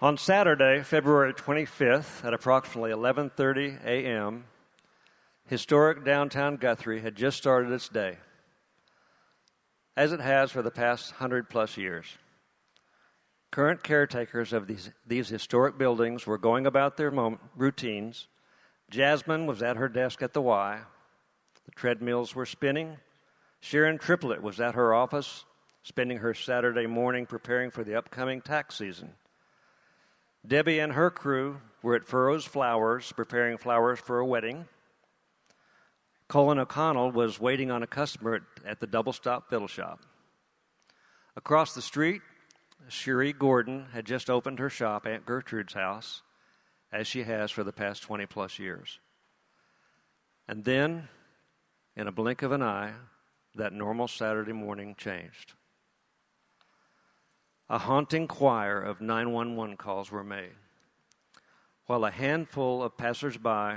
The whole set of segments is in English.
On Saturday, February 25th, at approximately 11:30 a.m., historic downtown Guthrie had just started its day, as it has for the past 100-plus years. Current caretakers of these historic buildings were going about their routines. Jasmine was at her desk at the Y. The treadmills were spinning. Sharon Triplett was at her office, spending her Saturday morning preparing for the upcoming tax season. Debbie and her crew were at Furrow's Flowers, preparing flowers for a wedding. Colin O'Connell was waiting on a customer at the Double Stop Fiddle Shop. Across the street, Cherie Gordon had just opened her shop, Aunt Gertrude's house, as she has for the past 20-plus years. And then, in a blink of an eye, that normal Saturday morning changed. A haunting choir of 911 calls were made, while a handful of passersby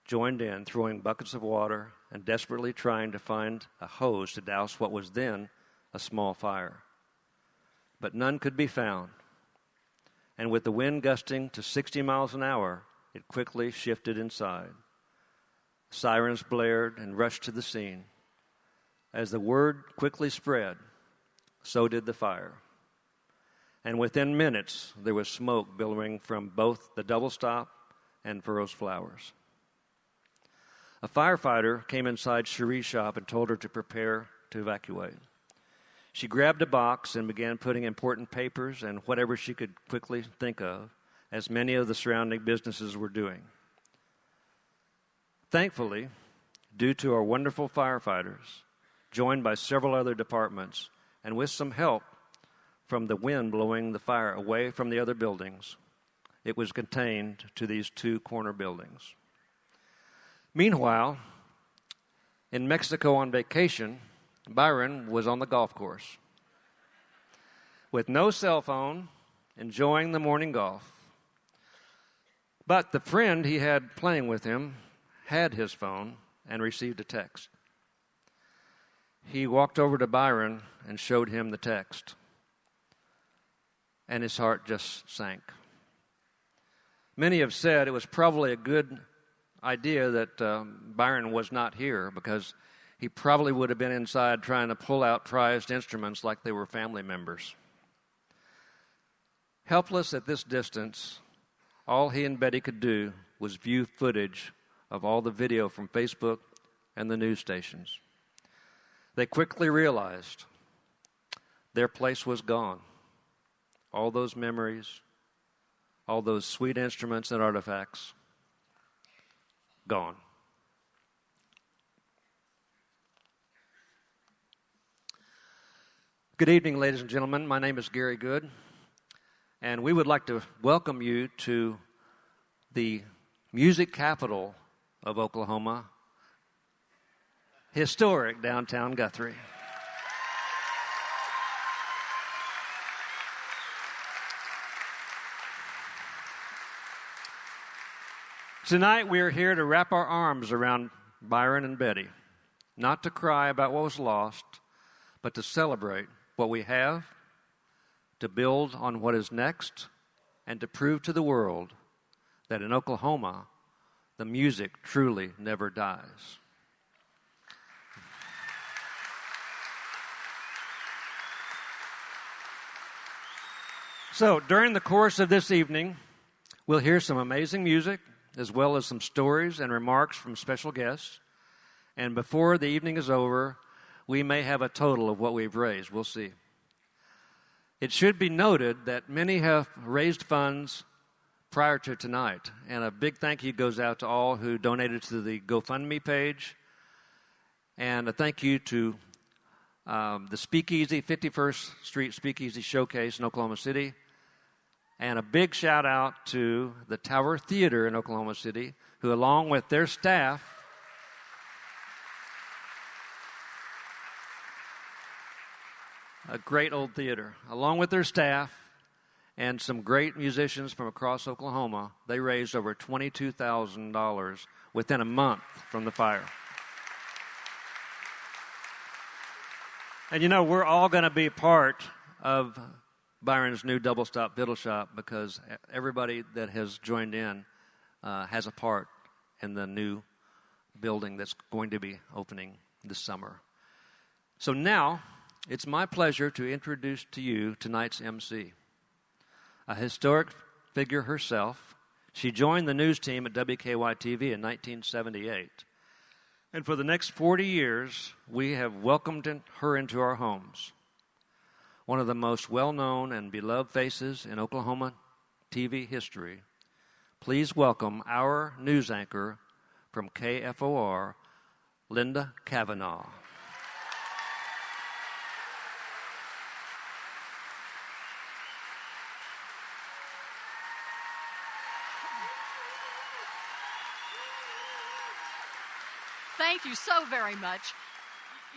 joined in, throwing buckets of water and desperately trying to find a hose to douse what was then a small fire. But none could be found, and with the wind gusting to 60 miles an hour, it quickly shifted inside. Sirens blared and rushed to the scene. As the word quickly spread, so did the fire. And within minutes, there was smoke billowing from both the Double Stop and Furrow's Flowers. A firefighter came inside Cherie's shop and told her to prepare to evacuate. She grabbed a box and began putting important papers and whatever she could quickly think of, as many of the surrounding businesses were doing. Thankfully, due to our wonderful firefighters, joined by several other departments, and with some help from the wind blowing the fire away from the other buildings, it was contained to these two corner buildings. Meanwhile, in Mexico on vacation, Byron was on the golf course. With no cell phone, enjoying the morning golf. But the friend he had playing with him had his phone and received a text. He walked over to Byron and showed him the text, and his heart just sank. Many have said it was probably a good idea that Byron was not here, because he probably would have been inside trying to pull out prized instruments like they were family members. Helpless at this distance, all he and Betty could do was view footage of all the video from Facebook and the news stations. They quickly realized their place was gone. All those memories, all those sweet instruments and artifacts, gone. Good evening, ladies and gentlemen. My name is Gary Good, and we would like to welcome you to the music capital of Oklahoma, historic downtown Guthrie. Tonight we are here to wrap our arms around Byron and Betty, not to cry about what was lost, but to celebrate what we have, to build on what is next, and to prove to the world that in Oklahoma, the music truly never dies. So, during the course of this evening, we'll hear some amazing music, as well as some stories and remarks from special guests. And before the evening is over, we may have a total of what we've raised. We'll see. It should be noted that many have raised funds prior to tonight, and a big thank you goes out to all who donated to the GoFundMe page, and a thank you to the Speakeasy, 51st Street Speakeasy Showcase in Oklahoma City, and a big shout out to the Tower Theater in Oklahoma City, who along with their staff a great old theater, along with their staff and some great musicians from across Oklahoma, they raised over $22,000 within a month from the fire. And you know, we're all going to be part of Byron's new Double Stop Fiddle Shop, because everybody that has joined in has a part in the new building that's going to be opening this summer. So now, it's my pleasure to introduce to you tonight's MC, a historic figure herself. She joined the news team at WKY-TV in 1978. And for the next 40 years, we have welcomed her into our homes. One of the most well-known and beloved faces in Oklahoma TV history. Please welcome our news anchor from KFOR, Linda Cavanaugh. Thank you so very much.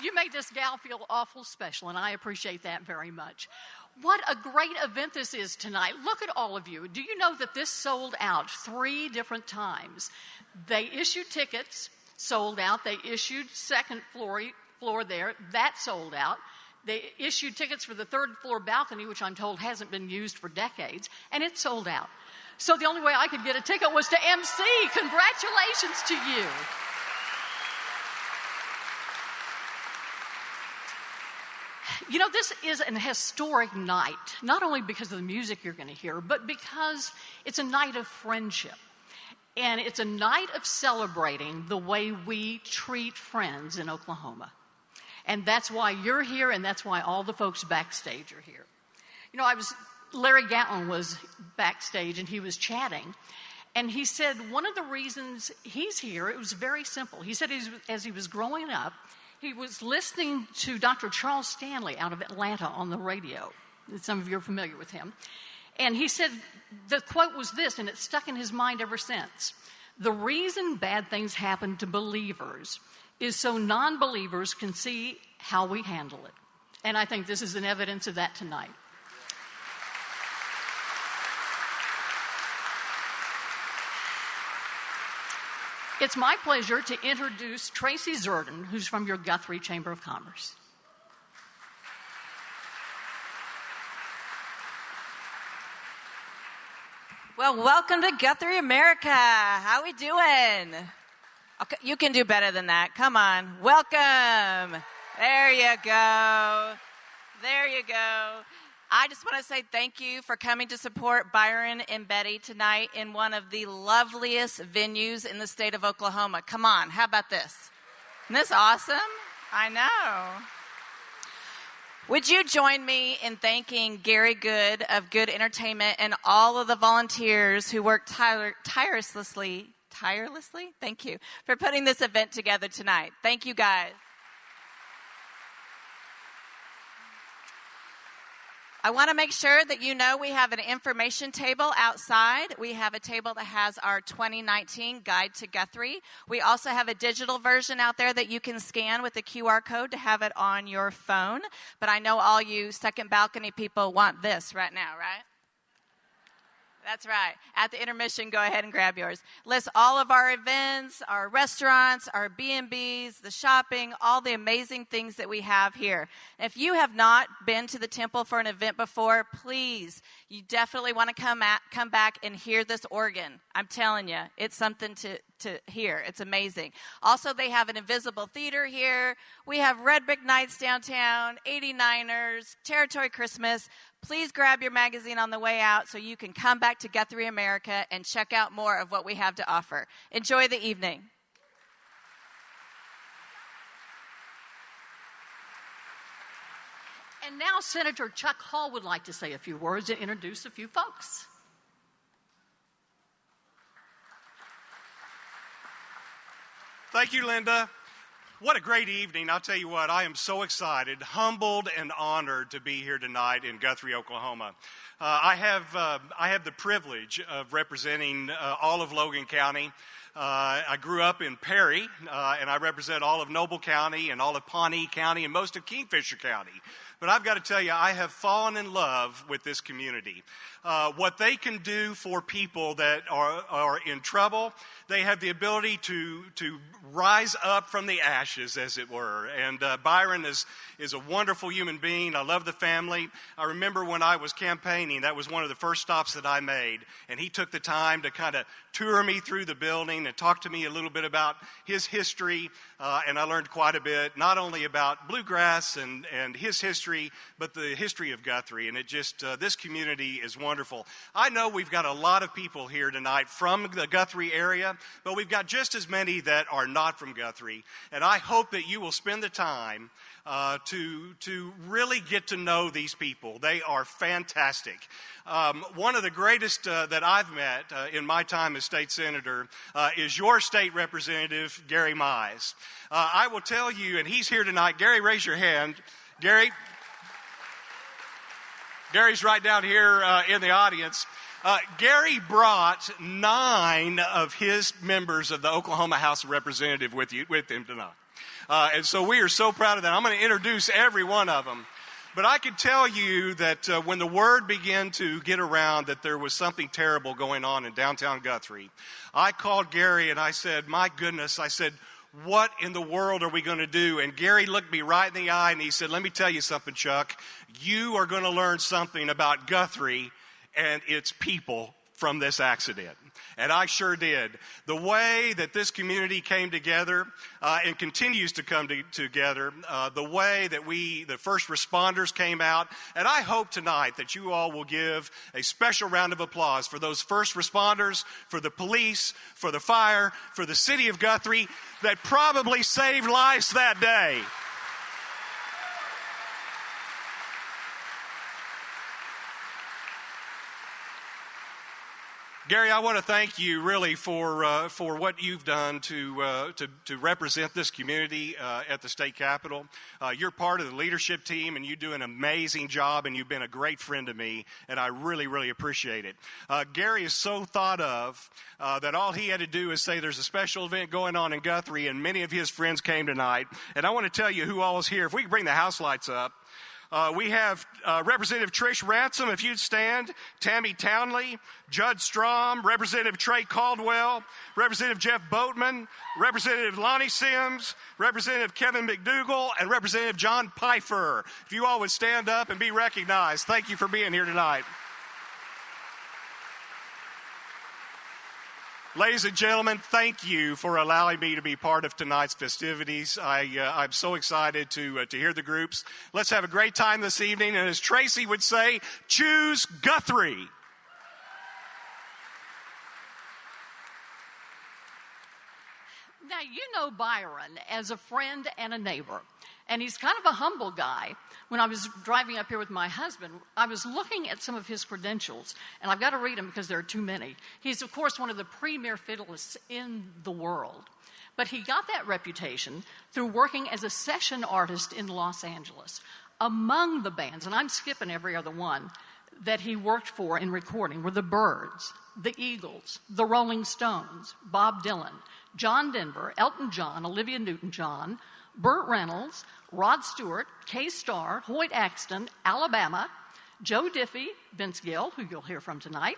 You made this gal feel awful special, and I appreciate that very much. What a great event this is tonight. Look at all of you. Do you know that this sold out 3 different times? They issued tickets, sold out. They issued second floor there, that sold out. They issued tickets for the 3rd floor balcony, which I'm told hasn't been used for decades, and it sold out. So the only way I could get a ticket was to MC. Congratulations to you. You know, this is an historic night, not only because of the music you're going to hear, but because it's a night of friendship. And it's a night of celebrating the way we treat friends in Oklahoma. And that's why you're here, and that's why all the folks backstage are here. You know, Larry Gatlin was backstage, and he was chatting. And he said one of the reasons he's here, it was very simple. He said as he was growing up, he was listening to Dr. Charles Stanley out of Atlanta on the radio. Some of you are familiar with him. And he said, the quote was this, and it's stuck in his mind ever since. The reason bad things happen to believers is so non-believers can see how we handle it. And I think this is an evidence of that tonight. It's my pleasure to introduce Tracy Zerden, who's from your Guthrie Chamber of Commerce. Well, welcome to Guthrie, America. How we doing? Okay, you can do better than that. Come on. Welcome. There you go. There you go. I just want to say thank you for coming to support Byron and Bette tonight in one of the loveliest venues in the state of Oklahoma. Come on, how about this? Isn't this awesome? I know. Would you join me in thanking Gary Good of Good Entertainment and all of the volunteers who worked tirelessly, thank you, for putting this event together tonight. Thank you, guys. I want to make sure that you know we have an information table outside. We have a table that has our 2019 Guide to Guthrie. We also have a digital version out there that you can scan with the QR code to have it on your phone. But I know all you second balcony people want this right now, right? That's right. At the intermission, go ahead and grab yours. List all of our events, our restaurants, our B&Bs, the shopping, all the amazing things that we have here. If you have not been to the temple for an event before, please, you definitely want to come back and hear this organ. I'm telling you, it's something to hear. It's amazing. Also, they have an invisible theater here. We have Red Brick Nights downtown, 89ers, Territory Christmas. Please grab your magazine on the way out so you can come back to Guthrie, America and check out more of what we have to offer. Enjoy the evening. And now Senator Chuck Hall would like to say a few words and introduce a few folks. Thank you, Linda. What a great evening. I'll tell you what, I am so excited, humbled, and honored to be here tonight in Guthrie, Oklahoma. I have the privilege of representing all of Logan County. I grew up in Perry, and I represent all of Noble County and all of Pawnee County and most of Kingfisher County. But I've got to tell you, I have fallen in love with this community. What they can do for people that are in trouble, they have the ability to rise up from the ashes, as it were. And Byron is a wonderful human being. I love the family. I remember when I was campaigning, that was one of the first stops that I made. And he took the time to kind of tour me through the building and talk to me a little bit about his history. And I learned quite a bit, not only about bluegrass and his history, but the history of Guthrie. And it just, this community is wonderful. I know we've got a lot of people here tonight from the Guthrie area, but we've got just as many that are not from Guthrie. And I hope that you will spend the time to really get to know these people. They are fantastic. One of the greatest that I've met in my time as state senator is your state representative, Gary Mize. I will tell you, and he's here tonight. Gary, raise your hand. Gary's right down here in the audience. Gary brought 9 of his members of the Oklahoma House of Representatives with him tonight. And so we are so proud of that. I'm going to introduce every one of them. But I can tell you that when the word began to get around that there was something terrible going on in downtown Guthrie, I called Gary and I said, my goodness, I said, what in the world are we going to do? And Gary looked me right in the eye and he said, let me tell you something, Chuck. You are going to learn something about Guthrie and its people from this accident. And I sure did. The way that this community came together and continues to come together, the way that the first responders came out, and I hope tonight that you all will give a special round of applause for those first responders, for the police, for the fire, for the city of Guthrie that probably saved lives that day. Gary, I want to thank you really for what you've done to represent this community at the state capitol. You're part of the leadership team, and you do an amazing job, and you've been a great friend to me, and I really, really appreciate it. Gary is so thought of that all he had to do is say there's a special event going on in Guthrie, and many of his friends came tonight. And I want to tell you who all is here. If we can bring the house lights up. We have Representative Trish Ransom, if you'd stand, Tammy Townley, Judd Strom, Representative Trey Caldwell, Representative Jeff Boatman, Representative Lonnie Sims, Representative Kevin McDougall, and Representative John Pfeiffer. If you all would stand up and be recognized. Thank you for being here tonight. Ladies and gentlemen, thank you for allowing me to be part of tonight's festivities. I'm so excited to hear the groups. Let's have a great time this evening, and as Tracy would say, choose Guthrie. Now, you know Byron as a friend and a neighbor, and he's kind of a humble guy. When I was driving up here with my husband, I was looking at some of his credentials, and I've got to read them because there are too many. He's, of course, one of the premier fiddlists in the world, but he got that reputation through working as a session artist in Los Angeles. Among the bands, and I'm skipping every other one, that he worked for in recording were the Byrds, the Eagles, the Rolling Stones, Bob Dylan, John Denver, Elton John, Olivia Newton-John, Burt Reynolds, Rod Stewart, Kay Starr, Hoyt Axton, Alabama, Joe Diffie, Vince Gill, who you'll hear from tonight,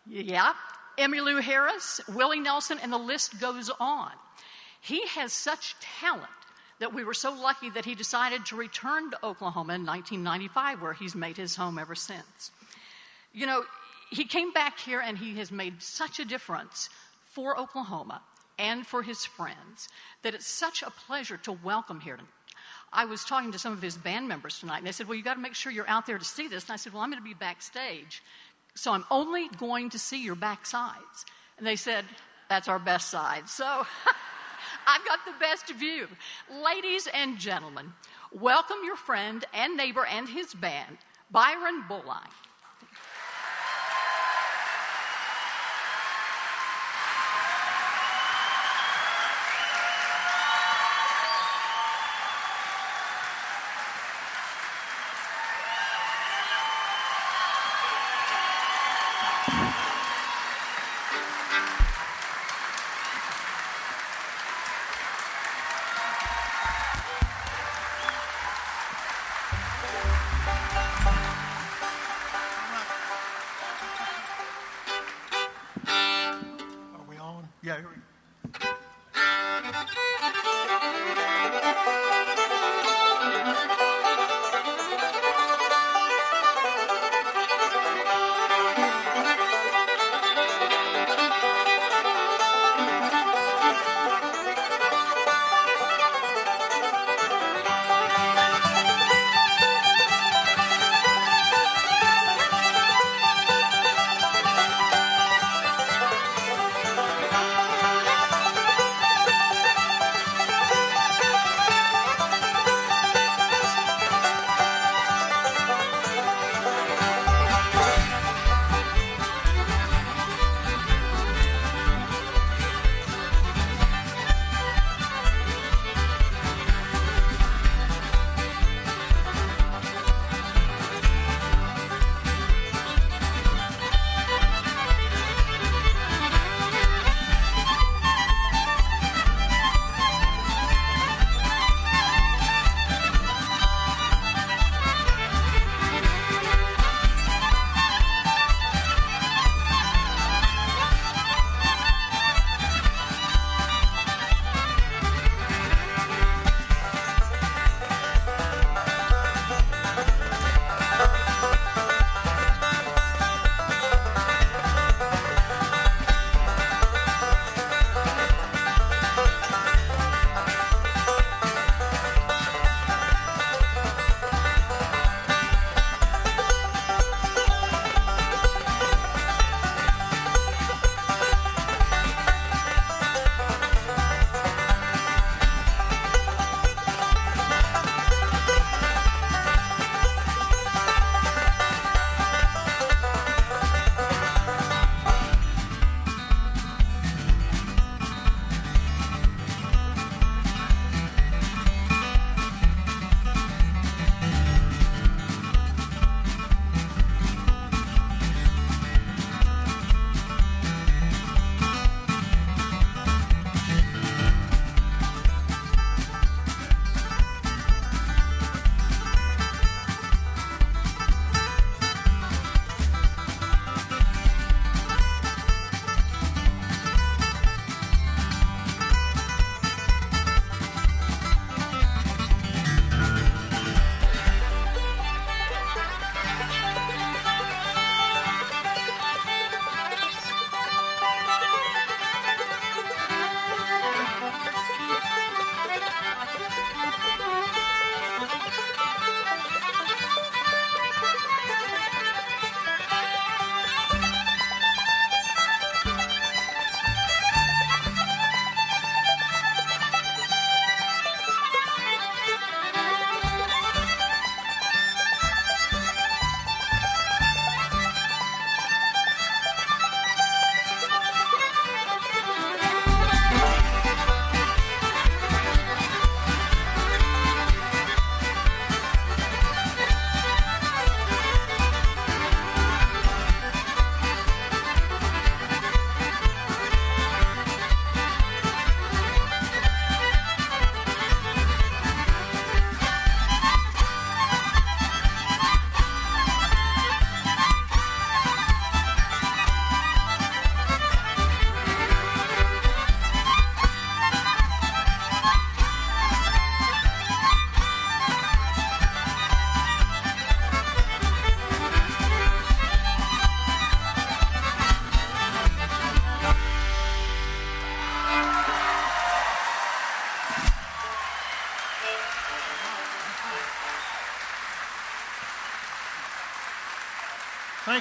Emmylou Harris, Willie Nelson, and the list goes on. He has such talent that we were so lucky that he decided to return to Oklahoma in 1995, where he's made his home ever since. You know, he came back here and he has made such a difference for Oklahoma and for his friends that it's such a pleasure to welcome here. I was talking to some of his band members tonight, and they said, well, you got to make sure you're out there to see this. And I said, well, I'm going to be backstage, so I'm only going to see your backsides. And they said, that's our best side. So I've got the best view. Ladies and gentlemen, welcome your friend and neighbor and his band, Byron Berline. Yeah, here we go.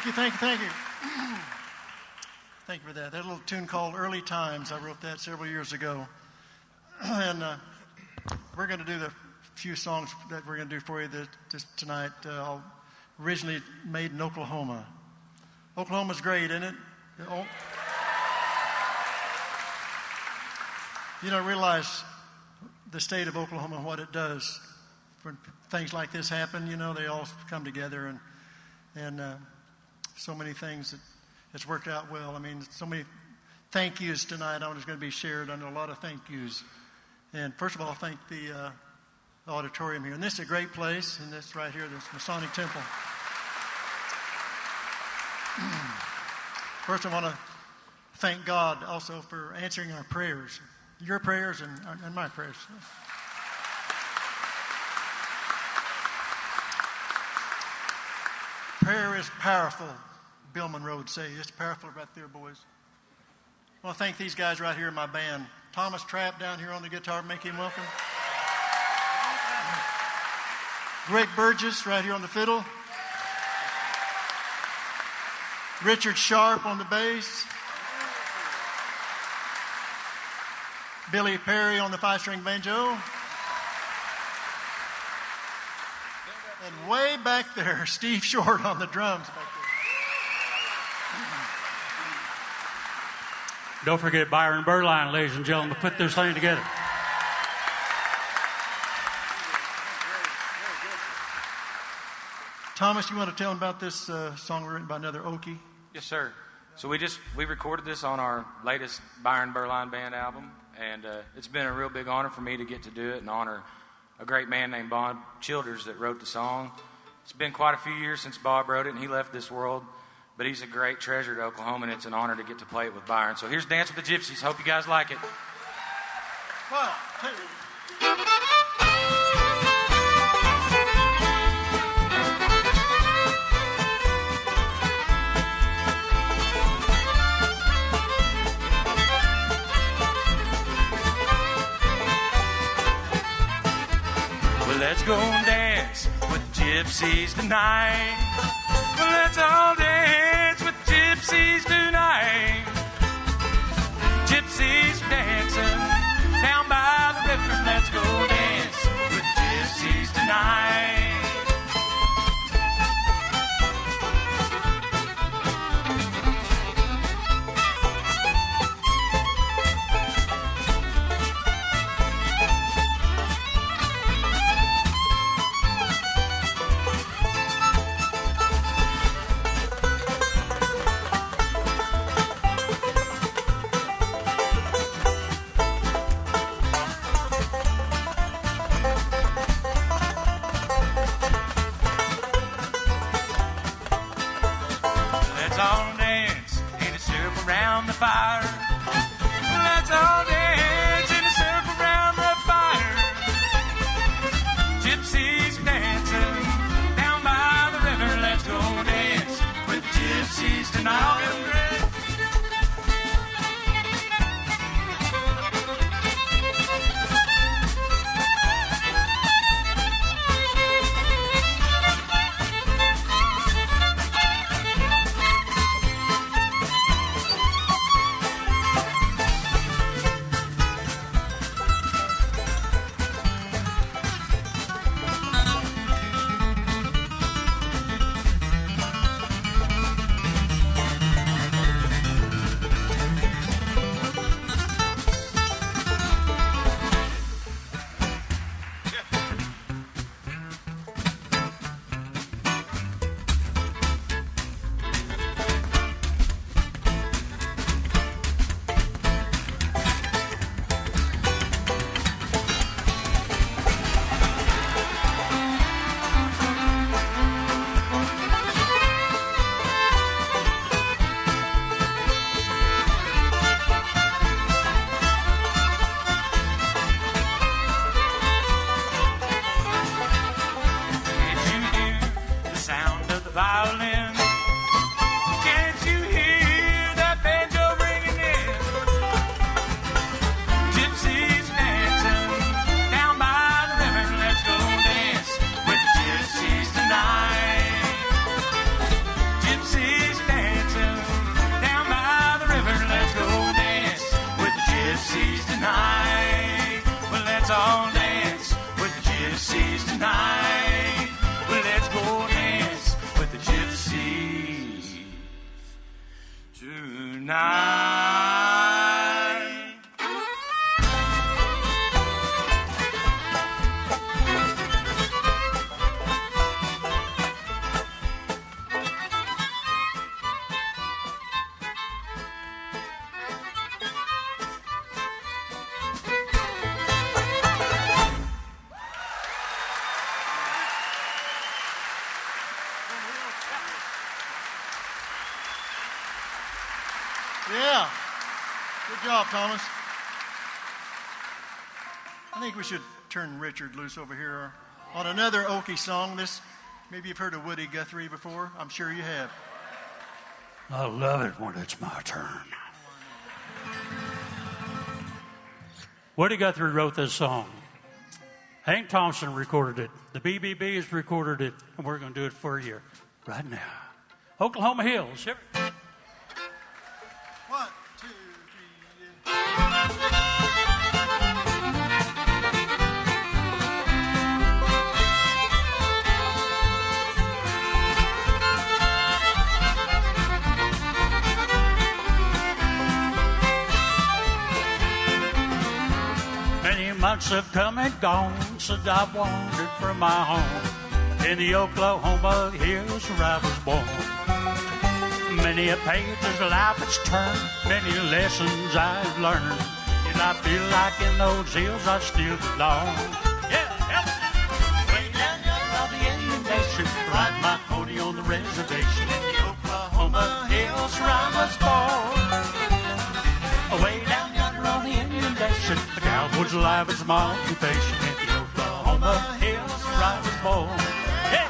Thank you. Thank you for that. That little tune called Early Times, I wrote that several years ago. And we're going to do the few songs that we're going to do for you tonight, originally made in Oklahoma. Oklahoma's great, isn't it? You don't realize the state of Oklahoma and what it does. When things like this happen, they all come together, and so many things that it's worked out well. I mean, so many thank yous tonight. I'm just going to be shared under a lot of thank yous. And first of all, thank the auditorium here. And this is a great place, and this right here, this Masonic Temple. First, I want to thank God also for answering our prayers, your prayers and my prayers. Prayer is powerful, Bill Monroe would say. It's powerful right there, boys. I want to thank these guys right here in my band. Thomas Trapp down here on the guitar, make him welcome. Greg Burgess right here on the fiddle. Richard Sharp on the bass. Billy Perry on the 5-string banjo. And way back there, Steve Short on the drums back there. Don't forget Byron Berline, ladies and gentlemen, to put this thing together. Thomas, you want to tell them about this song written by another Okie? Yes, sir. So we recorded this on our latest Byron Berline Band album, and it's been a real big honor for me to get to do it and honor a great man named Bob Childers that wrote the song. It's been quite a few years since Bob wrote it, and he left this world, but he's a great treasure to Oklahoma, and it's an honor to get to play it with Byron. So here's Dance with the Gypsies. Hope you guys like it. 1, 2. Let's go dance with gypsies tonight. Well, let's all dance with gypsies tonight. Gypsies dancing down by the river. Let's go dance with gypsies tonight. Fire. Let's all dance in a circle round the fire. Gypsies dancing down by the river. Let's go dance with gypsies tonight. Yeah. Good job, Thomas. I think we should turn Richard loose over here on another Okie song. Maybe you've heard of Woody Guthrie before. I'm sure you have. I love it when it's my turn. Woody Guthrie wrote this song. Hank Thompson recorded it. The BBBs recorded it, and we're going to do it for you right now. Oklahoma Hills. Here. 1, 2, 3, Many months have come and gone since I've wandered from my home in the Oklahoma hills where I was born. Many a page of life has turned, many lessons I've learned, and I feel like in those hills I still belong. Yeah, help me. Way down yonder on the Indian Nation, ride my pony on the reservation in the Oklahoma hills where I was born. Way down yonder on the Indian Nation, the cowboy's alive as my occupation in the Oklahoma hills where I was born. Hey!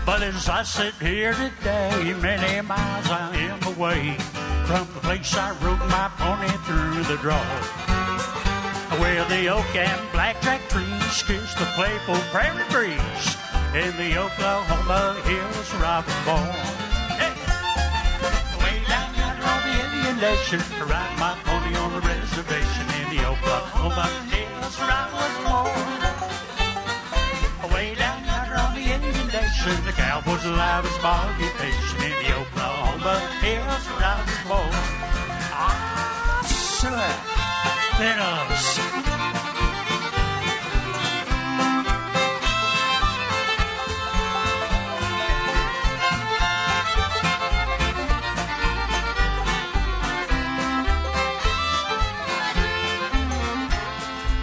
But as I sit here today, many miles I am away from the place I rode my pony through the draw, where the oak and blackjack trees kiss the playful prairie breeze in the Oklahoma hills where I was born. Hey! Way down yonder on the Indian Nation, I ride my pony on the reservation in the Oklahoma hills where I was born. Way down yonder on the Indian Nation, the cowboy's alive as my occupation in the Oklahoma hills where I was born. Ah, sir, fiddles.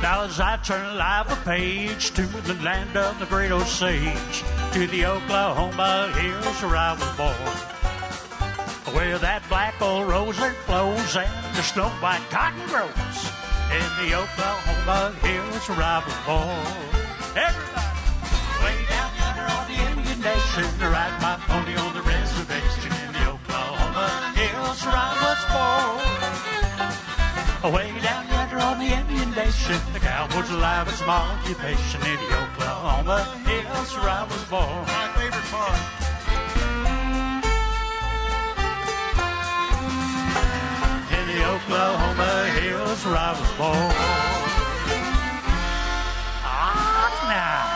Now as I turn live a page to the land of the great Osage, to the Oklahoma hills where I was born, where that black old rose that flows and the snow white cotton grows, in the Oklahoma hills where I was born. Everybody! Way down yonder on the Indian Nation, to ride my pony on the reservation in the Oklahoma hills where I was born. Way down yonder on the Indian Nation, the cowboy's alive as my occupation in the Oklahoma hills where I was born. My favorite part. In the Oklahoma hills where I was born. Ah, now.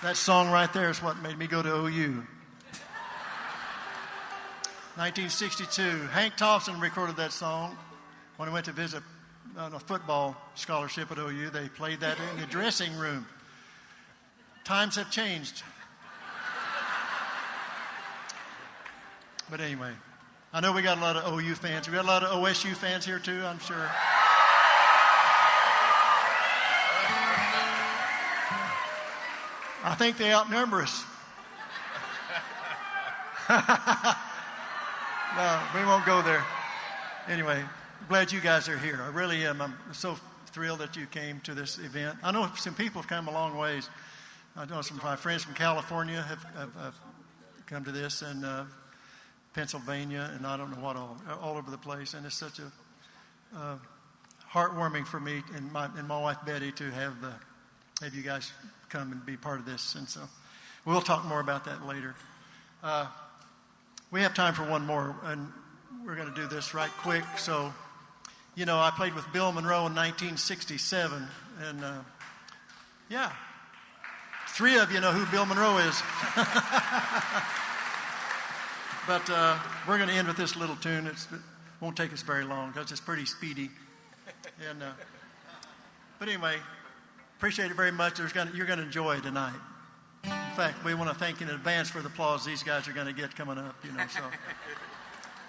That song right there is what made me go to OU. 1962. Hank Thompson recorded that song when I went to visit on a football scholarship at OU. They played that in the dressing room. Times have changed. But anyway, I know we got a lot of OU fans. We got a lot of OSU fans here too, I'm sure. I think they outnumber us. No, we won't go there. Anyway, I'm glad you guys are here. I really am. I'm so thrilled that you came to this event. I know some people have come a long ways. I know some of my friends from California have come to this, and Pennsylvania, and I don't know what all over the place. And it's such a heartwarming for me and my wife Betty to have you guys come and be part of this. And so we'll talk more about that later. We have time for one more, and we're going to do this right quick. So You know, I played with Bill Monroe in 1967, and yeah, 3 of you know who Bill Monroe is. But we're going to end with this little tune. It won't take us very long because it's pretty speedy. And but anyway, appreciate it very much. You're going to enjoy tonight. In fact, we want to thank in advance for the applause these guys are going to get coming up. You know, so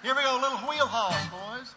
here we go, a little wheelhouse, boys.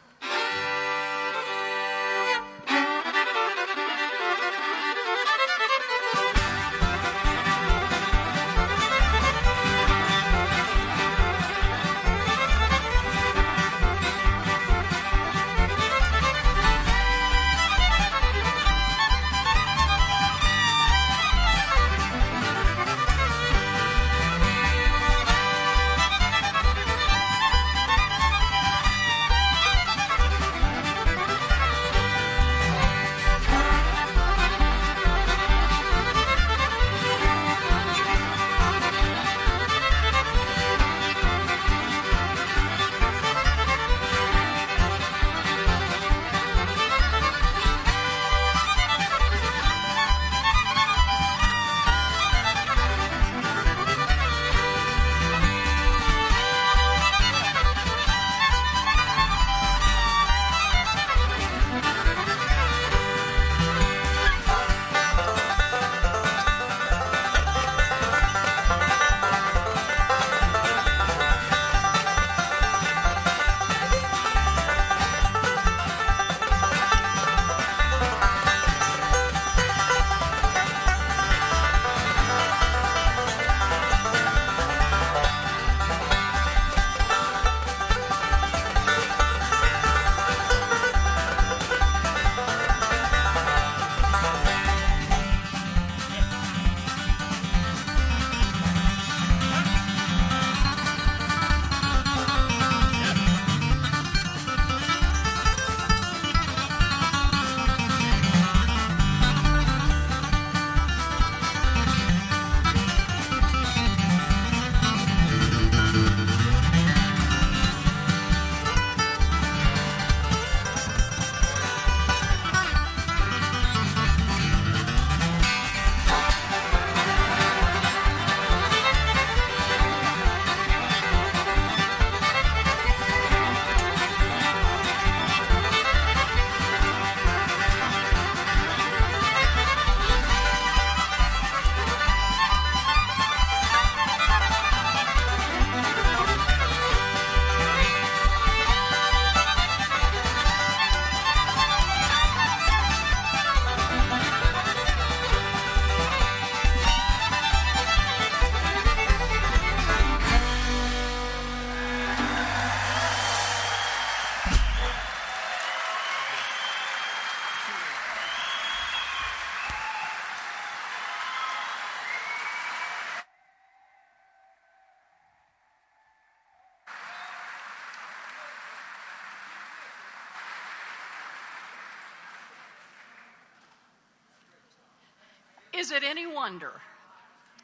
Is it any wonder?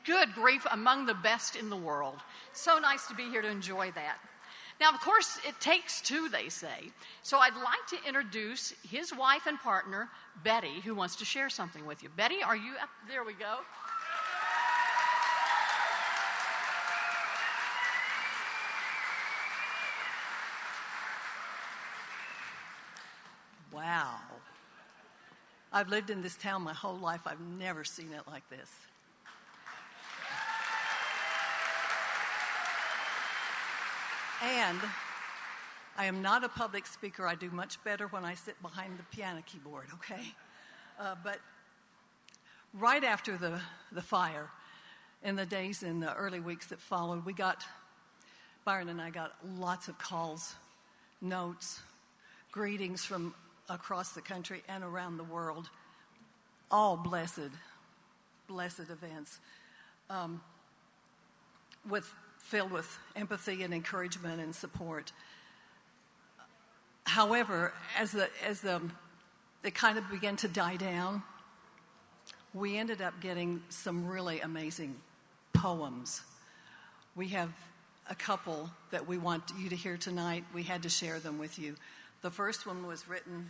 Good grief, among the best in the world. So nice to be here to enjoy that. Now, of course, it takes 2, they say. So I'd like to introduce his wife and partner, Betty, who wants to share something with you. Betty, are you up? There we go. Wow. I've lived in this town my whole life. I've never seen it like this. And I am not a public speaker. I do much better when I sit behind the piano keyboard, okay? But right after the fire, in the days in the early weeks that followed, Byron and I got lots of calls, notes, greetings from across the country and around the world, all blessed events, filled with empathy and encouragement and support. However, as it kind of began to die down, we ended up getting some really amazing poems. We have a couple that we want you to hear tonight. We had to share them with you. The first one was written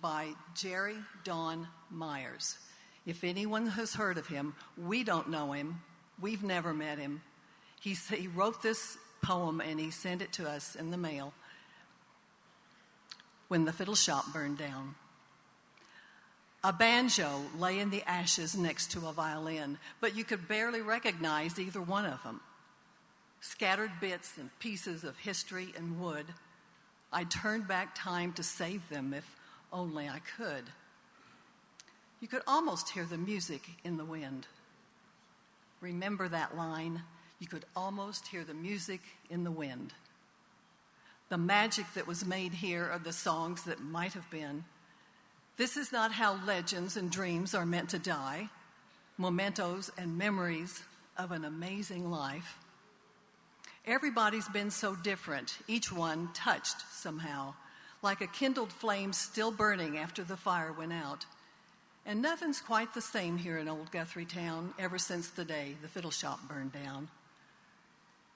by Jerry Don Myers. If anyone has heard of him, we don't know him. We've never met him. He wrote this poem and he sent it to us in the mail when the fiddle shop burned down. A banjo lay in the ashes next to a violin, but you could barely recognize either one of them. Scattered bits and pieces of history and wood. I turned back time to save them if only I could. You could almost hear the music in the wind. Remember that line? You could almost hear the music in the wind. The magic that was made here are the songs that might have been. This is not how legends and dreams are meant to die. Mementos and memories of an amazing life. Everybody's been so different, each one touched somehow, like a kindled flame still burning after the fire went out. And nothing's quite the same here in old Guthrie town ever since the day the fiddle shop burned down.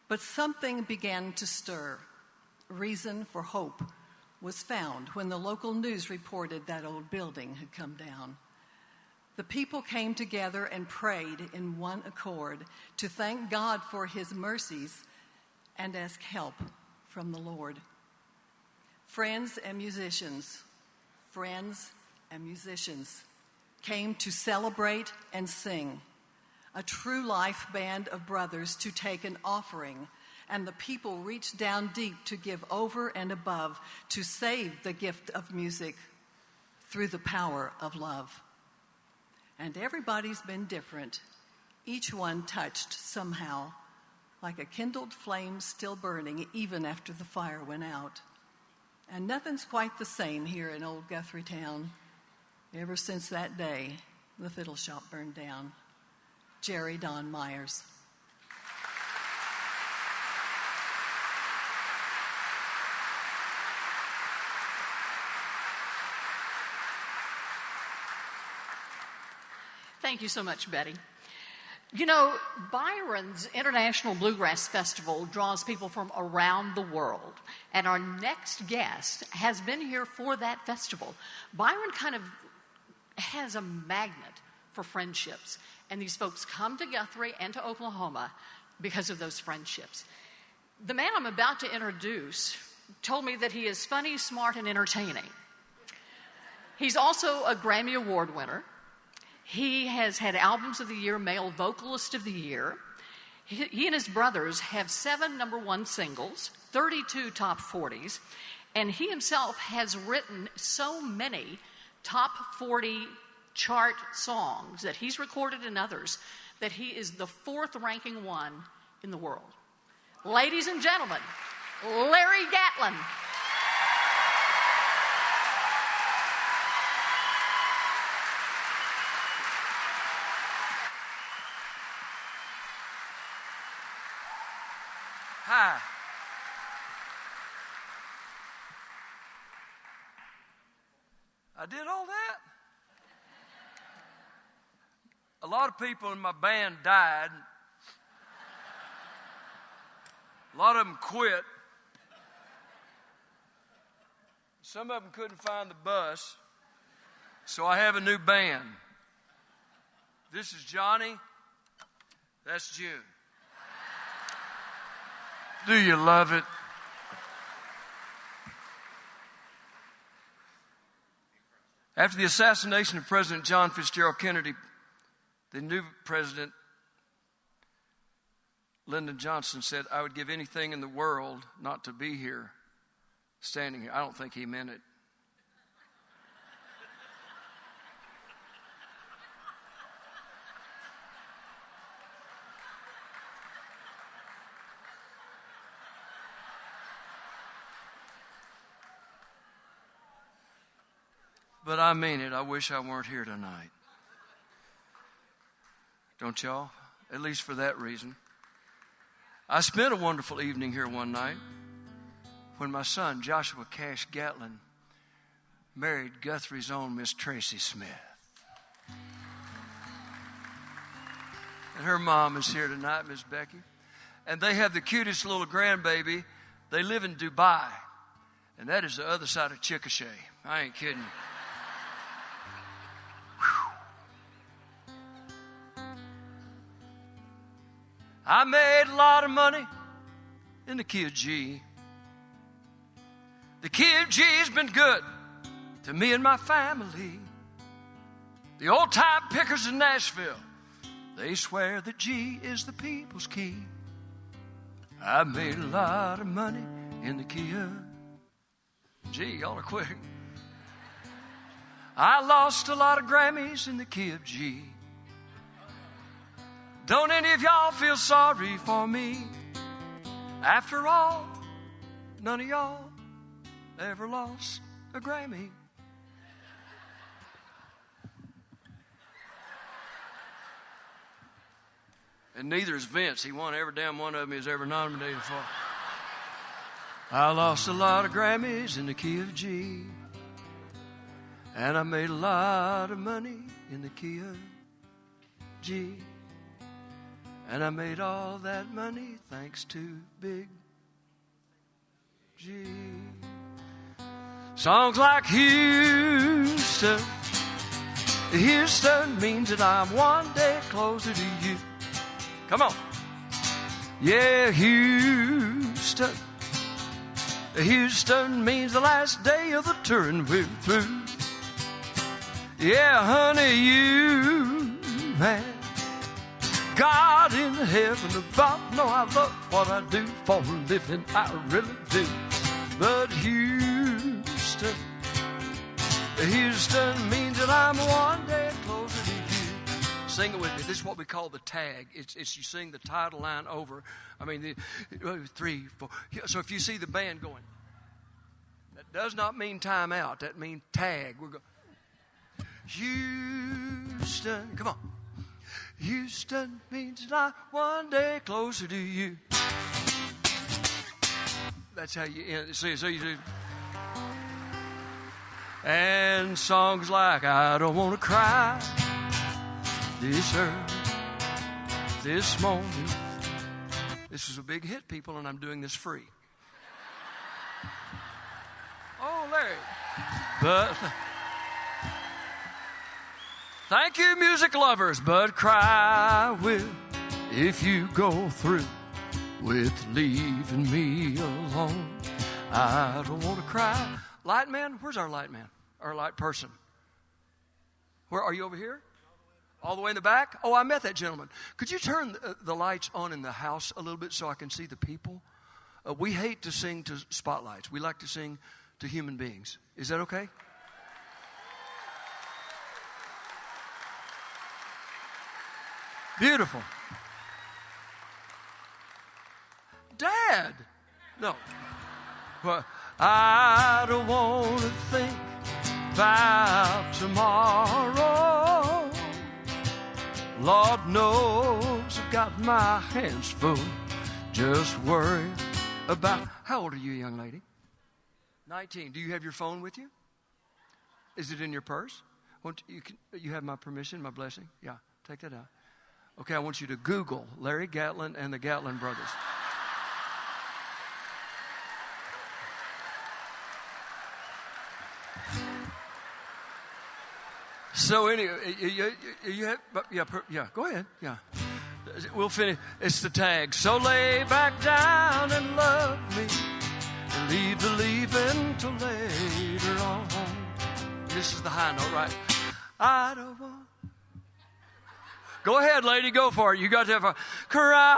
But something began to stir. Reason for hope was found when the local news reported that old building had come down. The people came together and prayed in one accord to thank God for his mercies and ask help from the Lord. Friends and musicians came to celebrate and sing. A true life band of brothers to take an offering, and the people reached down deep to give over and above to save the gift of music through the power of love. And everybody's been different, each one touched somehow, like a kindled flame still burning even after the fire went out. And nothing's quite the same here in old Guthrie town ever since that day the fiddle shop burned down. Jerry Don Myers. Thank you so much, Betty. You know, Byron's International Bluegrass Festival draws people from around the world, and our next guest has been here for that festival. Byron kind of has a magnet for friendships, and these folks come to Guthrie and to Oklahoma because of those friendships. The man I'm about to introduce told me that he is funny, smart, and entertaining. He's also a Grammy Award winner. He has had Albums of the Year, Male Vocalist of the Year. He and his brothers have 7 #1 singles, 32 top 40s, and he himself has written so many top 40 chart songs that he's recorded in others that he is the 4th ranking one in the world. Ladies and gentlemen, Larry Gatlin. Hi. I did all that? A lot of people in my band died. A lot of them quit. Some of them couldn't find the bus. So I have a new band. This is Johnny. That's June. Do you love it? After the assassination of President John Fitzgerald Kennedy, the new president, Lyndon Johnson, said, "I would give anything in the world not to be here, standing here." I don't think he meant it. But I mean it. I wish I weren't here tonight. Don't y'all? At least for that reason. I spent a wonderful evening here one night when my son, Joshua Cash Gatlin, married Guthrie's own Miss Tracy Smith. And her mom is here tonight, Miss Becky. And they have the cutest little grandbaby. They live in Dubai. And that is the other side of Chickasha. I ain't kidding you. I made a lot of money in the key of G. The key of G's been good to me and my family. The old-time pickers in Nashville, they swear that G is the people's key. I made a lot of money in the key of G. Y'all are quick. I lost a lot of Grammys in the key of G. Don't any of y'all feel sorry for me? After all, none of y'all ever lost a Grammy. And neither is Vince. He won every damn one of them he's ever nominated for. I lost a lot of Grammys in the key of G. And I made a lot of money in the key of G. And I made all that money thanks to Big G. Songs like Houston. Houston means that I'm one day closer to you. Come on. Yeah, Houston. Houston means the last day of the touring we're through. Yeah, honey, you, man. God in heaven above, no, I love what I do for a living, I really do. But Houston means that I'm one day closer to you. Sing it with me. This is what we call the tag. It's you sing the title line over. I mean, 3, 4. So if you see the band going, that does not mean time out. That means tag. We're going, Houston, come on. Houston means that I'm one day closer to you. That's how you end. So you do. And songs like I don't want to cry this early, this morning. This is a big hit, people, and I'm doing this free. Oh, Larry. But thank you, music lovers, but cry will if you go through with leaving me alone. I don't want to cry. Light man, where's our light man? Our light person? Where are you over here? All the way in the back? Oh, I met that gentleman. Could you turn the lights on in the house a little bit so I can see the people? We hate to sing to spotlights. We like to sing to human beings. Is that okay? Beautiful. Dad. No. Well, I don't want to think about tomorrow. Lord knows I've got my hands full. Just worry about... How old are you, young lady? 19. Do you have your phone with you? Is it in your purse? You have my permission, my blessing? Yeah, take that out. Okay, I want you to Google Larry Gatlin and the Gatlin brothers. So anyway, you have, yeah, go ahead, yeah. We'll finish. It's the tag. So lay back down and love me. Leave believing till later on. This is the high note, right? I don't want. Go ahead, lady, go for it. You got to have a cry.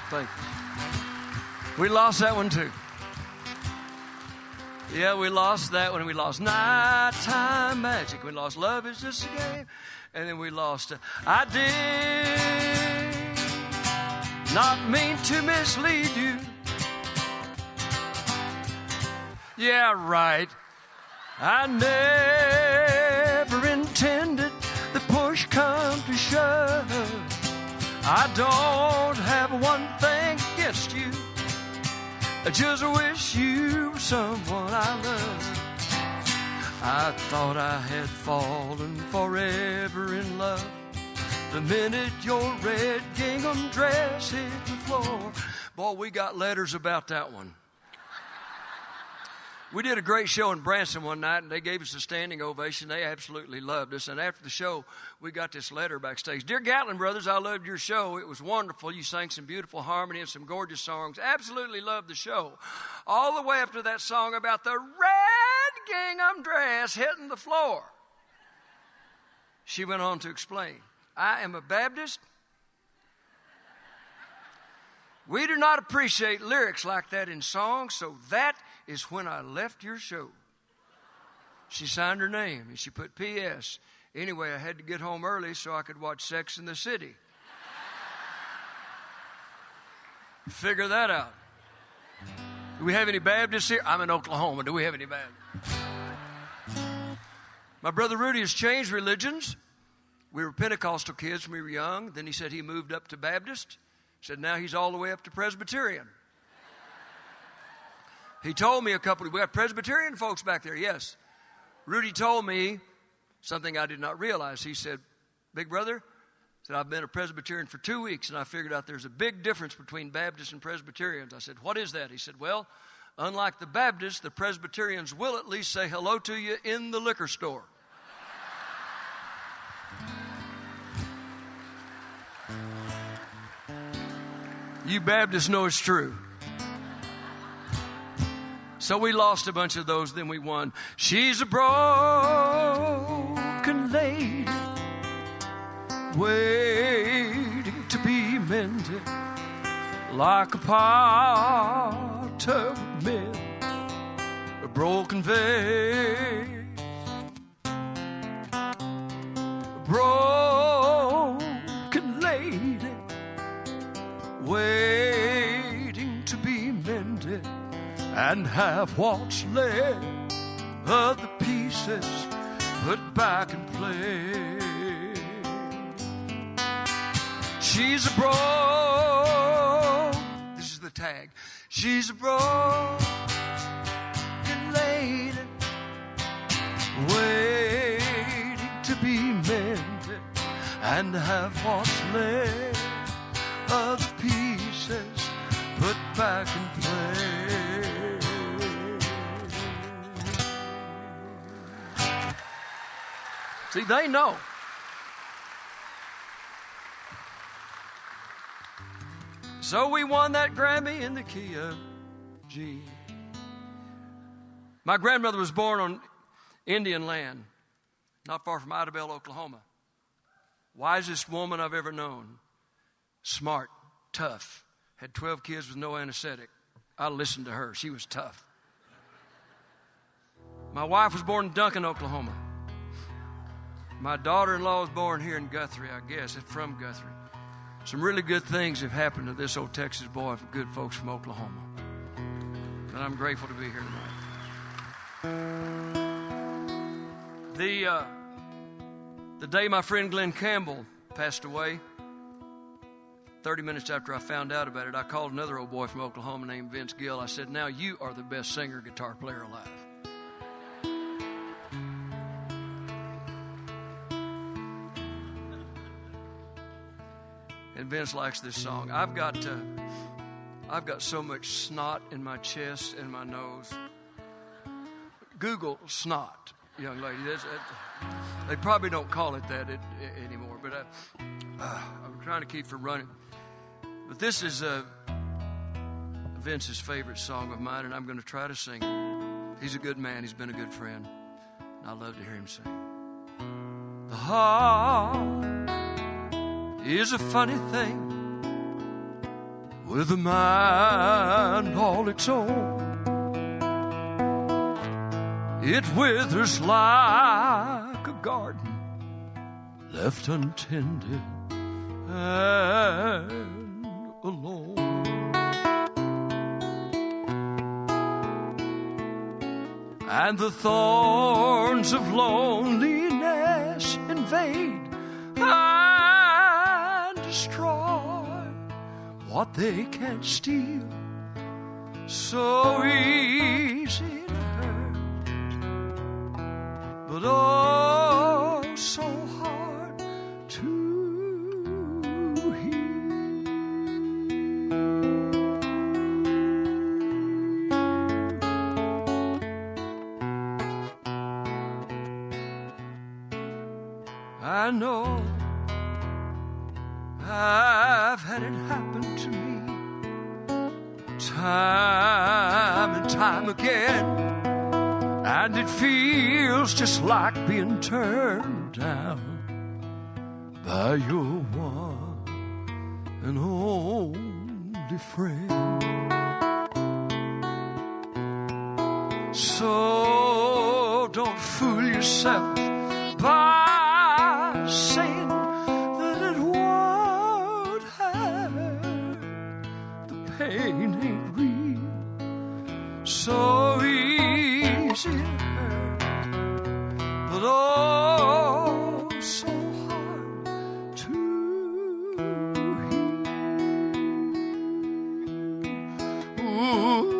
Thank you. We lost that one too. Yeah, we lost that one. We lost Nighttime Magic. We lost Love Is Just a Game. And then we lost I Did Not Mean to Mislead You. Yeah, right. I never intended the push come to shove. I don't have one thing against you. I just wish you were someone I loved. I thought I had fallen forever in love. the minute your red gingham dress hit the floor. Boy, we got letters about that one. We did a great show in Branson one night, and they gave us a standing ovation. They absolutely loved us. And after the show, we got this letter backstage. Dear Gatlin brothers, I loved your show. It was wonderful. You sang some beautiful harmony and some gorgeous songs. Absolutely loved the show. All the way up to that song about the red gingham dress hitting the floor. She went on to explain, I am a Baptist. We do not appreciate lyrics like that in songs, so that is when I left your show. She signed her name, and she put P.S. Anyway, I had to get home early so I could watch Sex in the City. Figure that out. Do we have any Baptists here? I'm in Oklahoma. Do we have any Baptists? My brother Rudy has changed religions. We were Pentecostal kids when we were young. Then he said he moved up to Baptist. Said now he's all the way up to Presbyterian. He told me we got Presbyterian folks back there, yes. Rudy told me something I did not realize. He said, big brother, said I've been a Presbyterian for 2 weeks, and I figured out there's a big difference between Baptists and Presbyterians. I said, what is that? He said, well, unlike the Baptists, the Presbyterians will at least say hello to you in the liquor store. You Baptists know it's true. So we lost a bunch of those, then we won. She's a broken lady waiting to be mended like a pot of mend, a broken vase, a broken lady waiting to be mended, and have what's left of the pieces put back in place. She's a this is the tag. She's a broken lady waiting to be mended, and have what's left of the pieces put back in place. See, they know. So we won that Grammy in the key of G. My grandmother was born on Indian land, not far from Idabel, Oklahoma. Wisest woman I've ever known. Smart, tough. Had 12 kids with no anesthetic. I listened to her. She was tough. My wife was born in Duncan, Oklahoma. My daughter-in-law was born here in Guthrie, I guess. It's from Guthrie. Some really good things have happened to this old Texas boy for good folks from Oklahoma. And I'm grateful to be here tonight. The day my friend Glenn Campbell passed away, 30 minutes after I found out about it, I called another old boy from Oklahoma named Vince Gill. I said, now you are the best singer, guitar player alive. And Vince likes this song. I've got so much snot in my chest and my nose. Google snot, young lady. They probably don't call it that anymore, but I'm trying to keep from running. But this is Vince's favorite song of mine, and I'm going to try to sing it. He's a good man. He's been a good friend. And I love to hear him sing. The heart is a funny thing with a mind all its own. It withers like a garden left untended and alone. And the thorns of loneliness invade and destroy what they can't steal. So easy to hurt, but oh, so hard to I've had it happen to me time and time again, and it feels just like being turned down by your one and only friend. So don't fool yourself by saying that it won't hurt. The pain ain't real, so easy to hurt, but oh, so hard to heal. Ooh.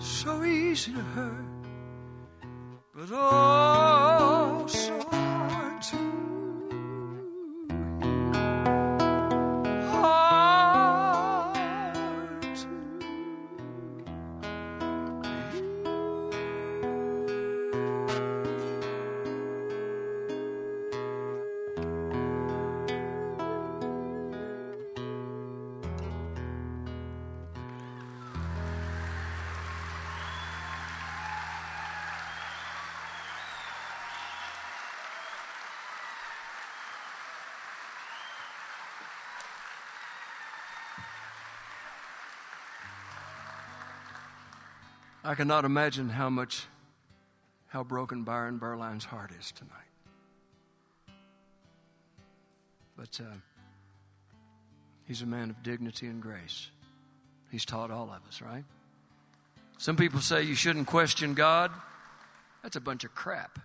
So easy to hurt, but oh, so hard to heal. Hard to I cannot imagine how broken Byron Berline's heart is tonight. But he's a man of dignity and grace. He's taught all of us, right? Some people say you shouldn't question God. That's a bunch of crap.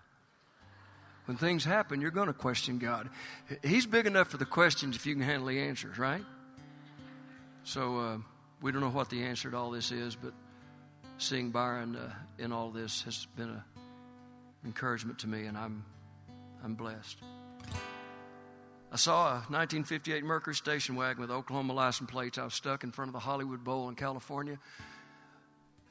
When things happen, you're going to question God. He's big enough for the questions if you can handle the answers, right? So we don't know what the answer to all this is, but seeing Byron in all this has been an encouragement to me, and I'm blessed. I saw a 1958 Mercury station wagon with Oklahoma license plates. I was stuck in front of the Hollywood Bowl in California,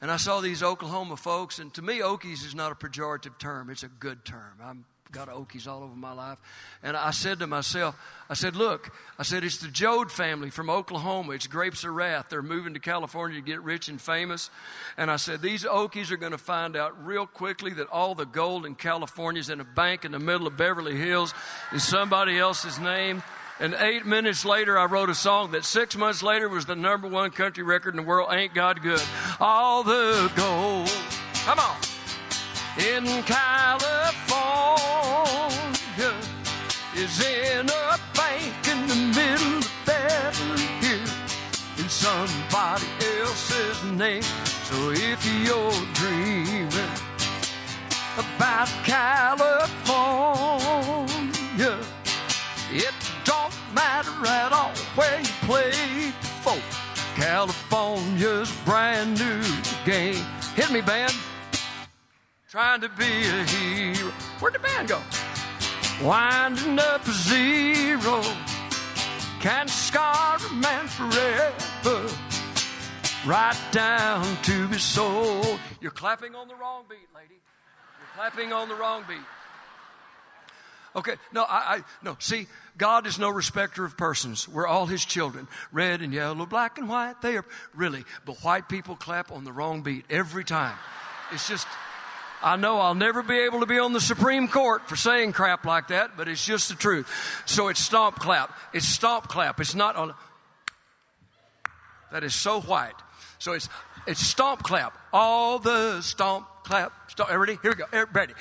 and I saw these Oklahoma folks, and to me, Okies is not a pejorative term. It's a good term. I've got Okies all over my life. And I said to myself, look, it's the Jode family from Oklahoma. It's Grapes of Wrath. They're moving to California to get rich and famous. And I said, these Okies are going to find out real quickly that all the gold in California is in a bank in the middle of Beverly Hills in somebody else's name. And 8 minutes later, I wrote a song that 6 months later was the #1 country record in the world, Ain't God Good. All the gold, come on, in California is in a bank in the middle of Beverly Hills in somebody else's name. So if you're dreaming about California, it don't matter at all where you played before. California's a brand new game. Hit me, band. Trying to be a hero. Where'd the band go? Winding up a zero. Can't scar a man forever. Right down to his soul. You're clapping on the wrong beat, lady. You're clapping on the wrong beat. Okay, no, no. See, God is no respecter of persons. We're all His children. Red and yellow, black and white, they are really. But white people clap on the wrong beat every time. It's just, I know I'll never be able to be on the Supreme Court for saying crap like that, but it's just the truth. So it's stomp clap. It's stomp clap. It's not on. That is so white. So it's stomp clap. All the stomp clap. Ready? Here we go. Ready.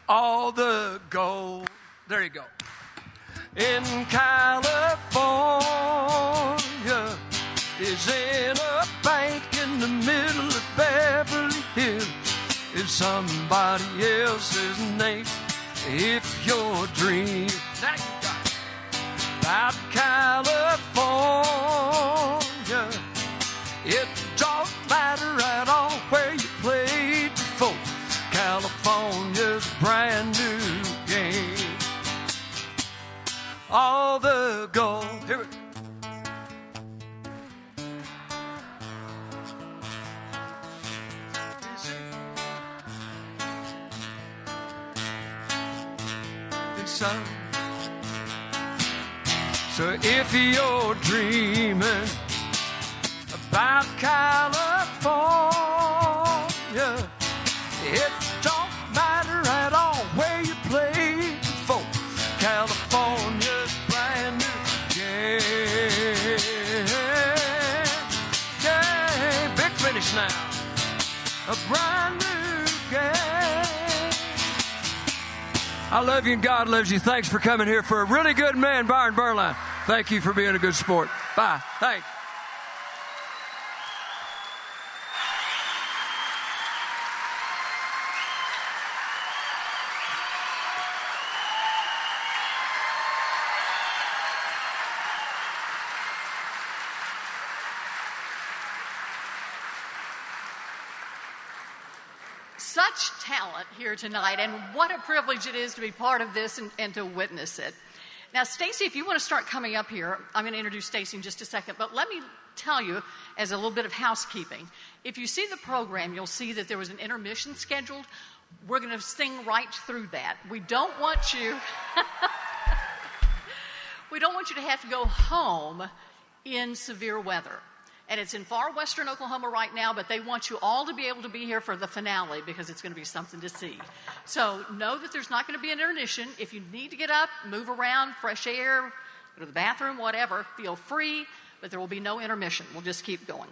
All the gold. There you go. In California is in a bank in the middle of Beverly Hills is somebody else's name. If you're dreaming about California, it don't matter at all where you played before. California's a brand new game. All the gold. Here it. So if you're dreaming about California, it don't matter at all where you played before. California's brand new game. Yeah, big finish now. A brand new game. I love you and God loves you. Thanks for coming here for a really good man, Byron Berline. Thank you for being a good sport. Bye. Thanks. Such talent here tonight, and what a privilege it is to be part of this and to witness it. Now, Stacy, if you want to start coming up here, I'm going to introduce Stacy in just a second, but let me tell you, as a little bit of housekeeping, if you see the program, you'll see that there was an intermission scheduled. We're going to sing right through that. We don't want you to have to go home in severe weather. And it's in far western Oklahoma right now, but they want you all to be able to be here for the finale because it's going to be something to see. So know that there's not going to be an intermission. If you need to get up, move around, fresh air, go to the bathroom, whatever, feel free, but there will be no intermission. We'll just keep going.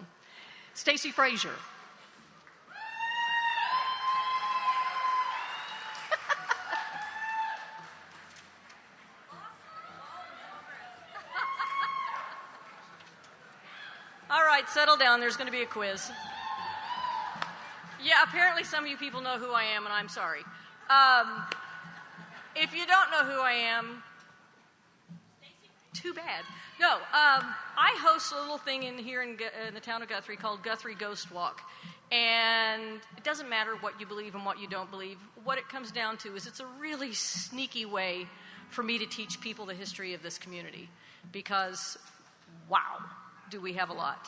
Stacy Frazier. All right, settle down. There's going to be a quiz. Yeah, apparently some of you people know who I am, and I'm sorry. If you don't know who I am, too bad. No, I host a little thing in the town of Guthrie called Guthrie Ghost Walk. And it doesn't matter what you believe and what you don't believe. What it comes down to is it's a really sneaky way for me to teach people the history of this community. Because, wow, do we have a lot.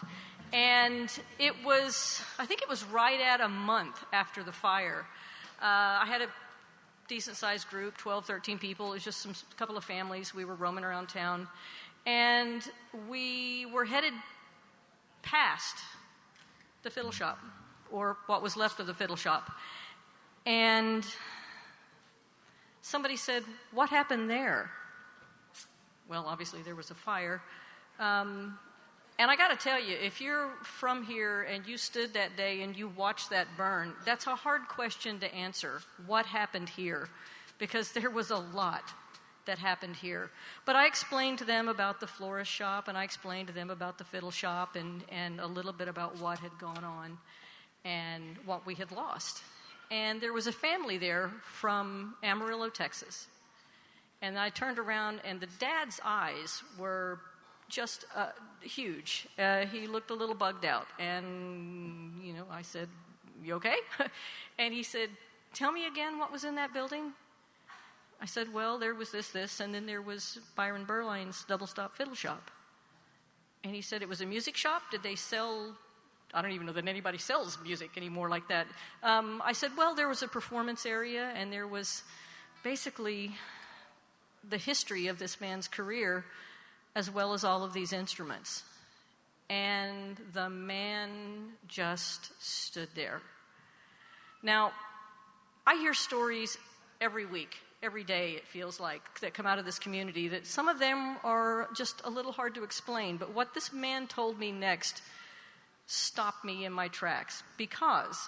And I think it was right at a month after the fire. I had a decent-sized group, 12, 13 people. It was just a couple of families. We were roaming around town. And we were headed past the fiddle shop, or what was left of the fiddle shop. And somebody said, "What happened there?" Well, obviously there was a fire. And I got to tell you, if you're from here and you stood that day and you watched that burn, that's a hard question to answer. What happened here? Because there was a lot that happened here. But I explained to them about the florist shop, and I explained to them about the fiddle shop, and a little bit about what had gone on and what we had lost. And there was a family there from Amarillo, Texas. And I turned around, and the dad's eyes were just huge. He looked a little bugged out. And, I said, "You okay?" And he said, "Tell me again what was in that building." I said, "Well, there was this, and then there was Byron Berline's Double Stop Fiddle Shop." And he said, "It was a music shop? Did they sell..." I don't even know that anybody sells music anymore like that. I said, "Well, there was a performance area, and there was basically the history of this man's career, as well as all of these instruments." And the man just stood there. Now, I hear stories every week, every day it feels like, that come out of this community, that some of them are just a little hard to explain. But what this man told me next stopped me in my tracks, because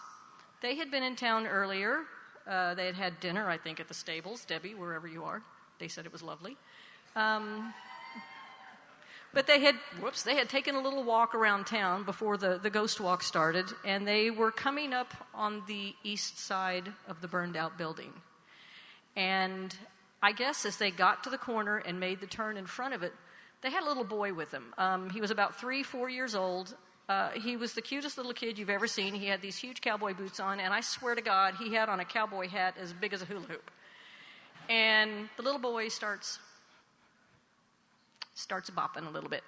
they had been in town earlier. They had had dinner, I think, at the stables. Debbie, wherever you are. They said it was lovely. But they had taken a little walk around town before the ghost walk started, and they were coming up on the east side of the burned out building. And I guess as they got to the corner and made the turn in front of it, they had a little boy with them. He was about 3-4 years old. He was the cutest little kid you've ever seen. He had these huge cowboy boots on, and I swear to God, he had on a cowboy hat as big as a hula hoop. And the little boy starts bopping a little bit.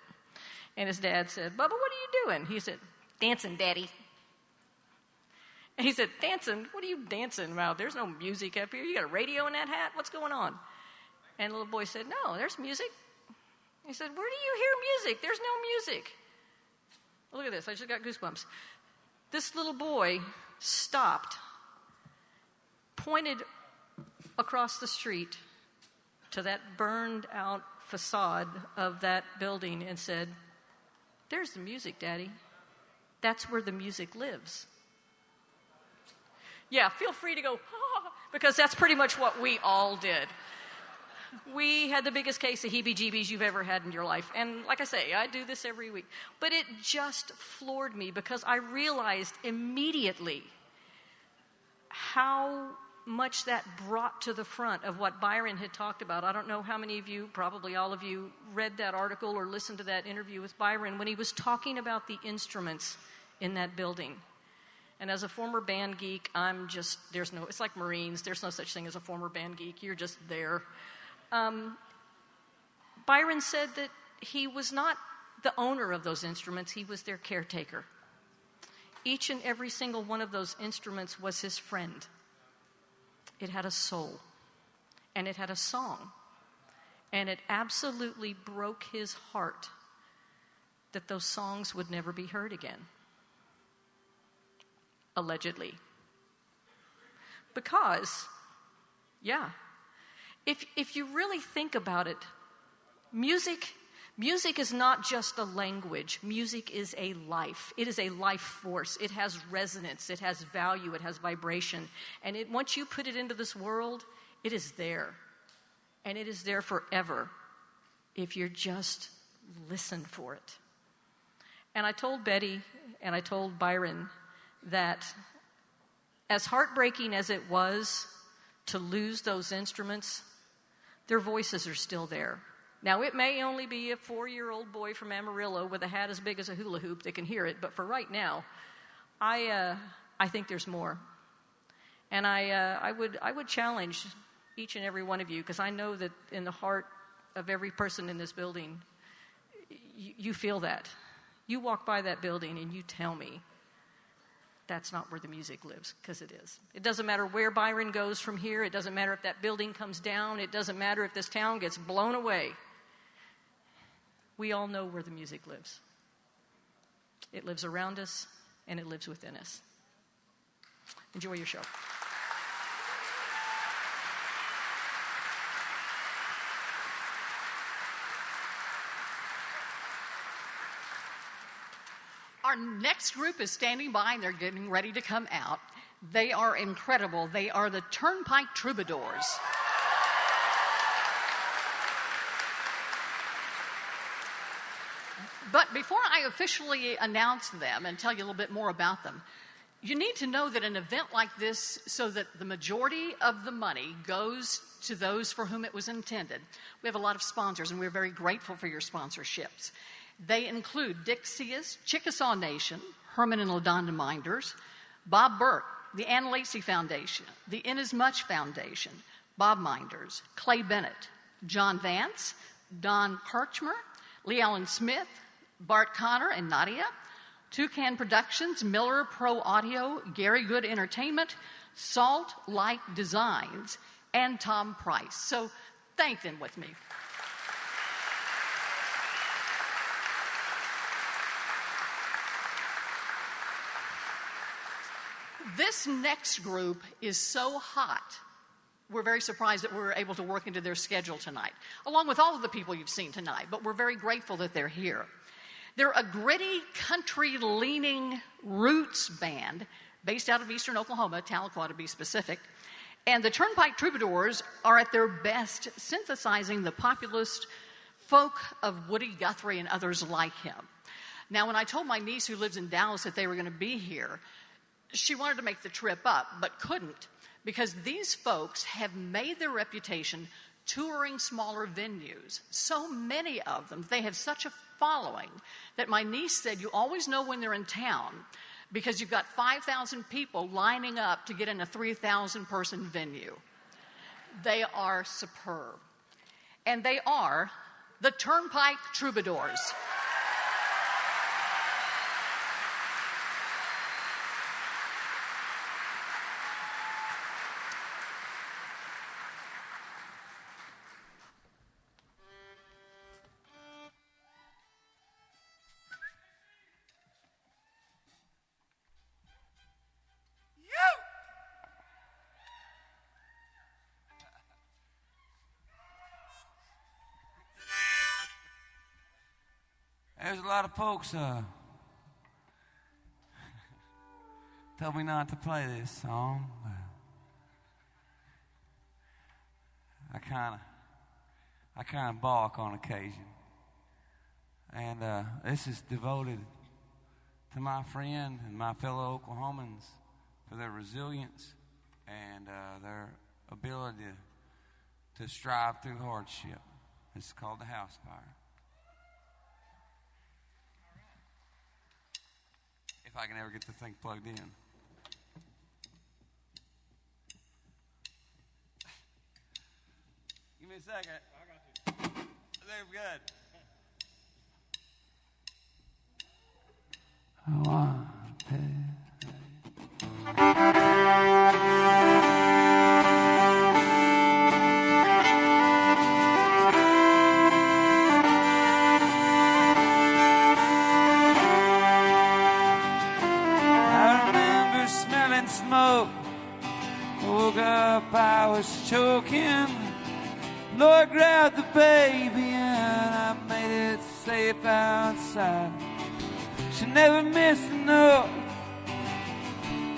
And his dad said, "Bubba, what are you doing?" He said, "Dancing, Daddy." And he said, "Dancing? What are you dancing about? There's no music up here. You got a radio in that hat? What's going on?" And the little boy said, "No, there's music." He said, "Where do you hear music? There's no music." Look at this. I just got goosebumps. This little boy stopped, pointed across the street to that burned out facade of that building and said, "There's the music, Daddy. That's where the music lives." Yeah, feel free to go, "Ah," because that's pretty much what we all did. We had the biggest case of heebie-jeebies you've ever had in your life. And like I say, I do this every week. But it just floored me because I realized immediately how much that brought to the front of what Byron had talked about. I don't know how many of you, probably all of you, read that article or listened to that interview with Byron when he was talking about the instruments in that building. And as a former band geek, it's like Marines. There's no such thing as a former band geek. You're just there. Byron said that he was not the owner of those instruments. He was their caretaker. Each and every single one of those instruments was his friend. It had a soul, and it had a song, and it absolutely broke his heart that those songs would never be heard again. Allegedly. Because, if you really think about it, music is not just a language. Music is a life. It is a life force. It has resonance. It has value. It has vibration. And once you put it into this world, it is there. And it is there forever if you just listen for it. And I told Betty and I told Byron that as heartbreaking as it was to lose those instruments, their voices are still there. Now, it may only be a 4-year-old boy from Amarillo with a hat as big as a hula hoop that can hear it, but for right now, I think there's more. And I would challenge each and every one of you, because I know that in the heart of every person in this building, you feel that. You walk by that building and you tell me that's not where the music lives, because it is. It doesn't matter where Byron goes from here. It doesn't matter if that building comes down. It doesn't matter if this town gets blown away. We all know where the music lives. It lives around us, and it lives within us. Enjoy your show. Our next group is standing by, and they're getting ready to come out. They are incredible. They are the Turnpike Troubadours. But before I officially announce them and tell you a little bit more about them, you need to know that an event like this, so that the majority of the money goes to those for whom it was intended. We have a lot of sponsors, and we're very grateful for your sponsorships. They include Dixia's, Chickasaw Nation, Herman and LaDonda Minders, Bob Burke, the Ann Lacey Foundation, the Inasmuch Foundation, Bob Minders, Clay Bennett, John Vance, Don Kirchmer, Lee Allen Smith, Bart Connor and Nadia, Toucan Productions, Miller Pro Audio, Gary Good Entertainment, Salt Light Designs, and Tom Price. So thank them with me. This next group is so hot, we're very surprised that we were able to work into their schedule tonight, along with all of the people you've seen tonight, but we're very grateful that they're here. They're a gritty, country-leaning roots band based out of eastern Oklahoma, Tahlequah to be specific, and the Turnpike Troubadours are at their best synthesizing the populist spoke of Woody Guthrie and others like him. Now, when I told my niece who lives in Dallas that they were going to be here, she wanted to make the trip up, but couldn't, because these folks have made their reputation touring smaller venues. So many of them, they have such a following that my niece said you always know when they're in town because you've got 5,000 people lining up to get in a 3,000 person venue. They are superb. And they are the Turnpike Troubadours. There's a lot of folks told me not to play this song. I kind of balk on occasion, and this is devoted to my friend and my fellow Oklahomans for their resilience and their ability to strive through hardship. It's called the House Fire. If I can ever get the thing plugged in. Give me a second. I got you. They're good. One, two, smoke. Woke up, I was choking. Lord grabbed the baby and I made it safe outside. She never missed a note.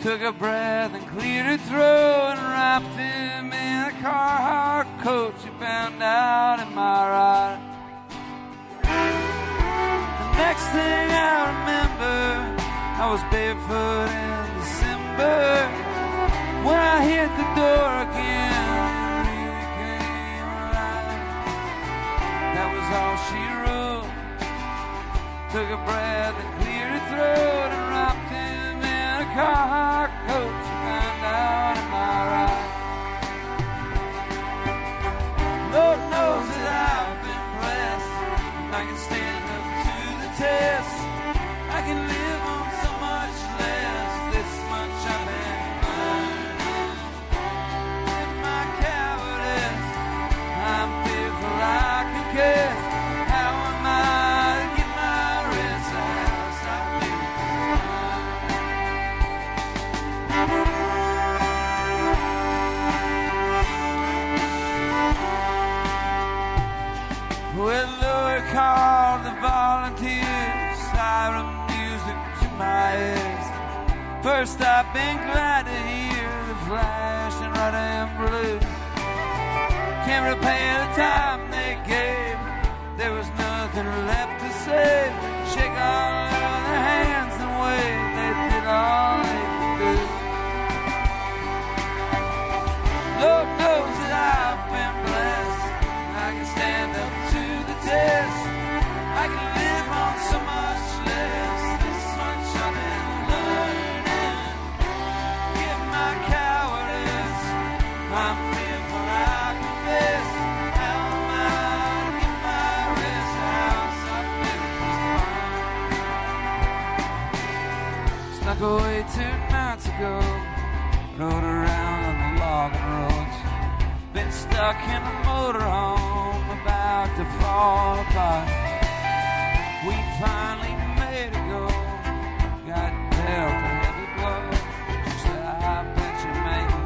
Took a breath and cleared her throat and wrapped him in a Carhartt coat. She found out in my ride. The next thing I remember, I was barefoot in December. When I hit the door again, it really came alive. That was all she wrote. Took a breath and cleared her throat and wrapped him in a Carhartt coat. She found out in my ride. Lord knows that I've been blessed. I can stand up to the test. I can live on so much less. This much I've been learning. In my cowardice, I'm fearful I confess. How am I to get my rest? I've been well, Lord called the volunteers, siren music to my ears. First I've been glad to hear the flashing red and blue. Can't repay the time they gave. There was nothing left to say. Shake all their hands and wave. They did all they could do. Lord knows that I've been blessed. I can stand up to the test. I can live on so much less. This much I've been learning. Give my cowardice, I'm fearful I confess. How am I to get my rest? House I've been confined. Snuck away 2 nights ago. Rode around on the logging roads. Been stuck in a motorhome, about to fall apart. We finally made it go. Got dealt a heavy blow. She said, I bet you make it.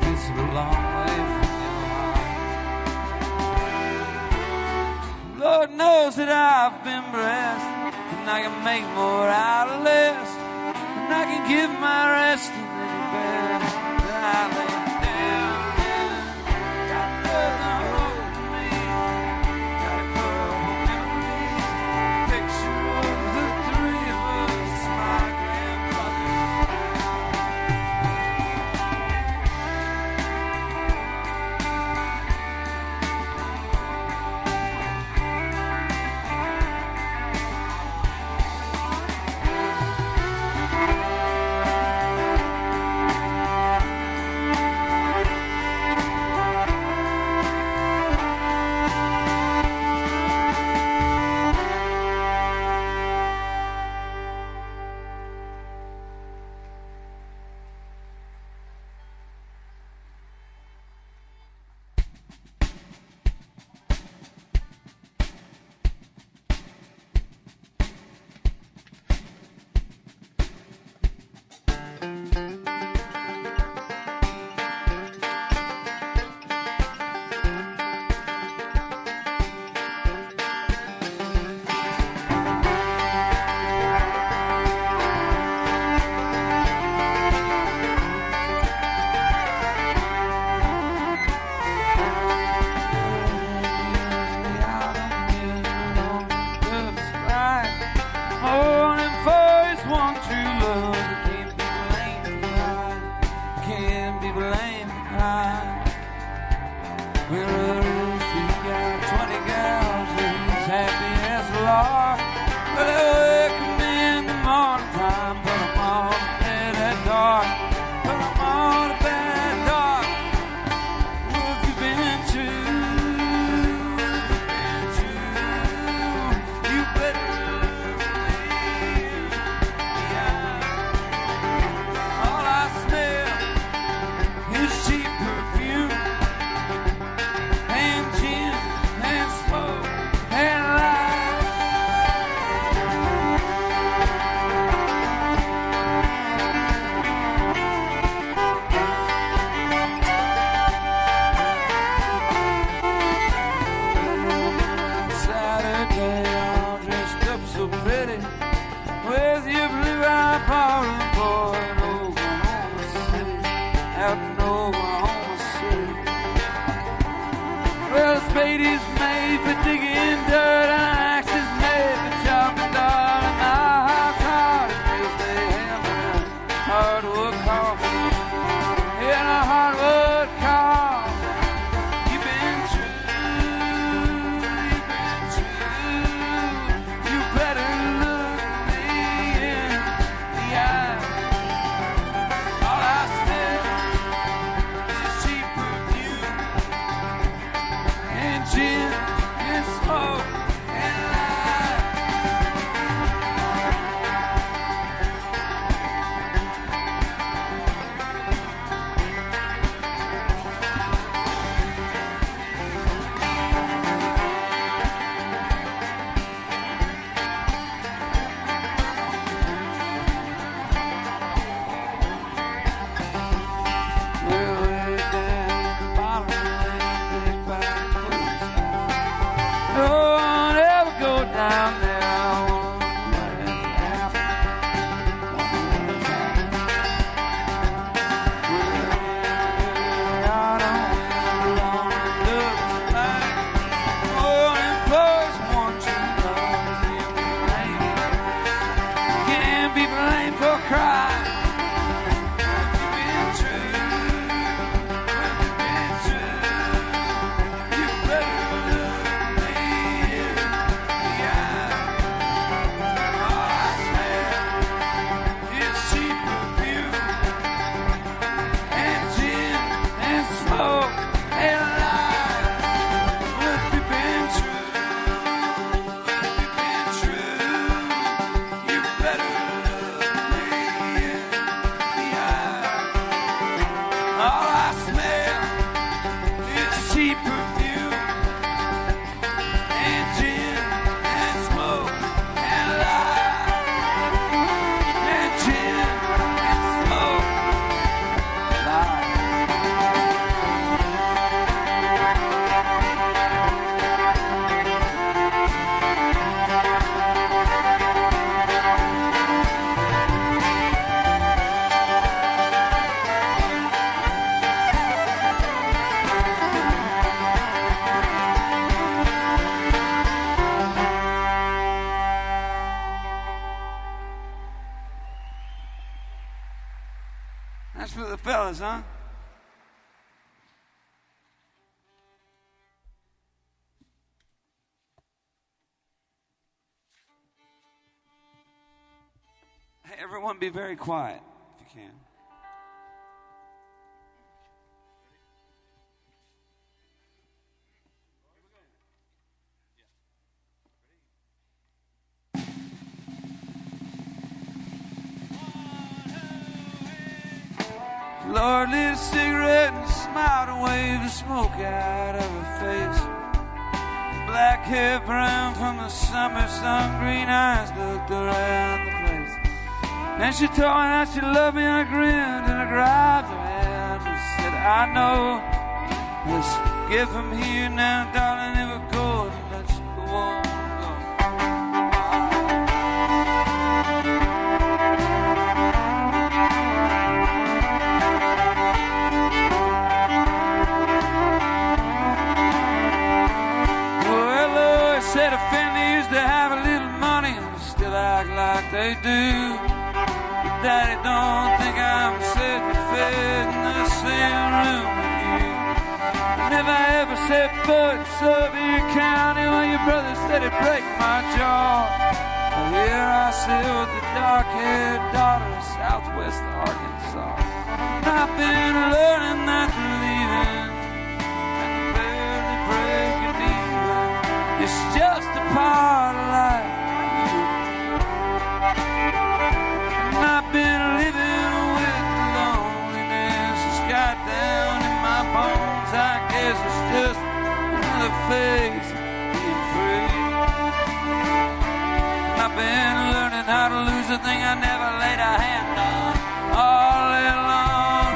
This is a long way from your heart. Lord knows that I've been blessed, and I can make more out of less, and I can give my rest in any bed that I lay down in. Got nothing holding me. Got a curl be lame behind. Well, if he got 20 gals, he's happy as a lark. But they wake him in the morning time, put him on to bed at dark. Put him on to bed at dark. Well, if you've been true, you better look me in the eye. All I smell is cheap perfume and gin and smoke and lies. Saturday, all dressed up so pretty, with your blue-eyed parlor boy in Oklahoma City, out in Oklahoma City. Well, a spade is made for digging dirt, and an axe is made for chopping dirt, and our hard is they hammer hardwood coffee, and a hardwood coffee. You've been true, you've been true. You better look me in the eye. All I smell is cheap perfume and gin and smoke and lies. Well, way down at the bottom of the back blues. Don't ever go down there. I wanna know what happened. Well, I don't belong in Douglas tonight. Oh, and boys want you to love them lame. Can't be blamed for crying. You've been true. You've been true. You better look me in the eye. All I smell is cheap perfume and gin and smoke and lies. But you've been true. You've been true. You better look me in the eye. All I smell is cheap perfume and gin and smoke and lies. And gin and smoke and lies. That's for the fellas, huh? Hey, everyone be very quiet if you can. Lord lit a cigarette and smiled and waved the smoke out of her face. Black hair brown from the summer sun, green eyes looked around the place. And she told me that she loved me, and I grinned and I grabbed her hand and said, I know. Let's get from here now, darling, never go. Let's go on. Said a family used to have a little money and still act like they do. But Daddy don't think I'm sick and fed in the sin set foot in Sevier County, well, your brother said it'd break my jaw. Well, here I sit with the dark-haired daughter of Southwest Arkansas. And I've been learning that believing and barely breaking even, it's just a part of life. And I've been living with the loneliness that's got down in my bones. I guess it's just another phase of being free. And I've been learning how to lose a thing I never laid a hand on all day long.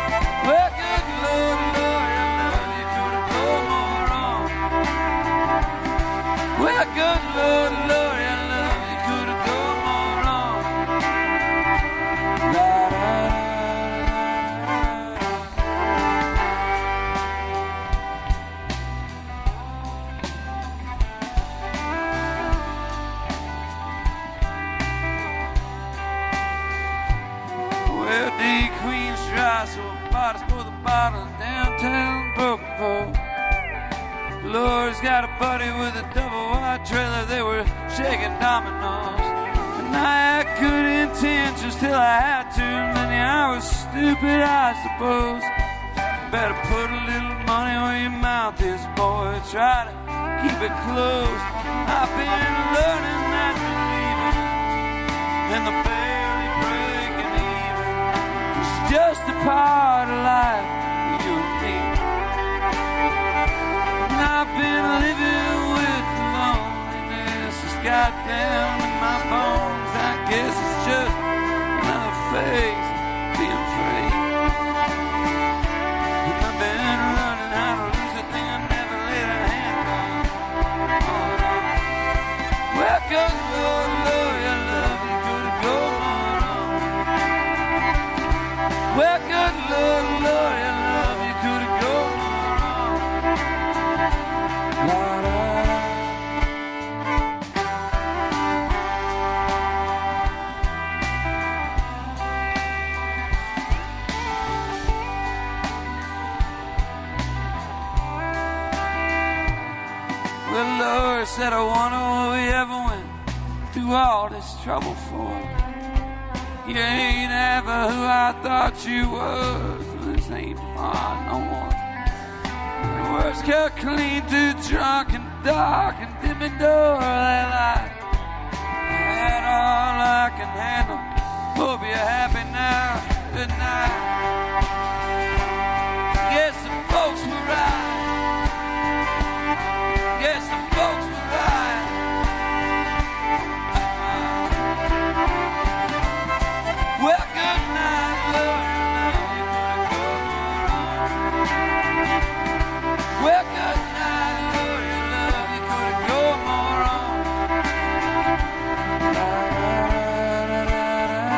Well, good Lord, Lord, I love you, couldn't go more wrong. Well, good Lord, Lord, I love you, couldn't go more wrong. La, da, da. Well, D Queen's dry, so I bought us both a bottle of downtown broken pole. Laura's got a buddy with a double wide trailer, they were shaking dominoes. And I had good intentions till I had too many. I was stupid, I suppose. Better put a little money where your mouth is, boy. Try to keep it closed. I've been learning that believing and the barely breaking even, it's just a part of life, you and me. And I've been living with the loneliness that's got down in my bones. I guess it's just another phase of being free. And I've been learning how to lose a thing I never laid a hand on. Well, good Lord, Lord, I love you, couldn't go more wrong. Well, good Lord, Lord, I love you, couldn't go more wrong. La, da. Well, Lord said, I wonder what we ever went through all this trouble for. You ain't ever who I thought you was. This ain't fun no more. The words got clean, too drunk and dark and dim the door that light. I had all I can handle. Hope you're happy now. Good night. Yes, the folks were right. Yes, the folks were right. Well, good night, Lord, I love you, couldn't go more wrong. Well, good night, Lord, I love you, couldn't go more wrong. La, da, da, da, da,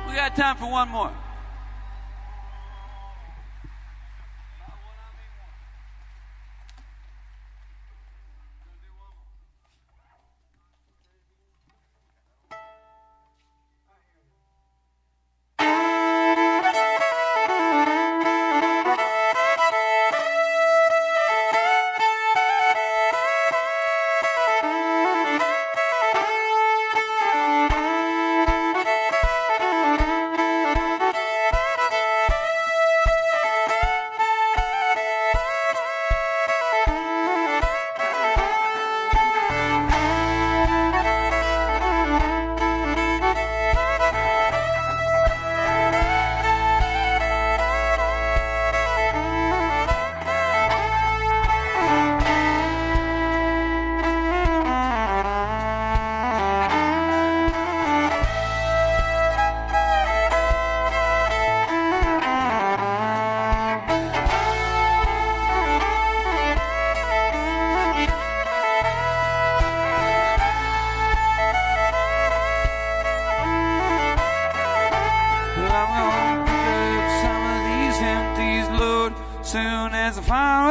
We got time for one more.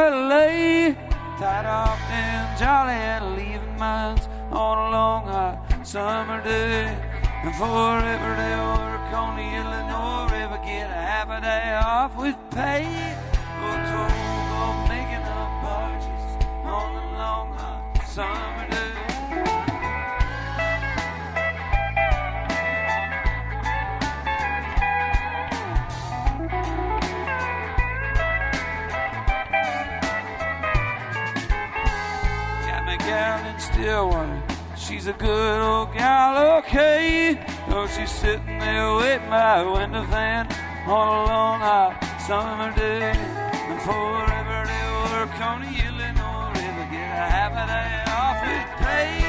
somewhere to lay. Tied off and jolly and leaving mines on a long hot summer day. And for everyday work on the Illinois River, get a half a day off with pay. We're told of making up barges on the long hot summer day. Gatlin Stillwater, she's a good old gal, okay. Oh, she's sitting there waiting by a window fan on a long hot summer day. And for everyday work on the Illinois River, get a half a day off with pay.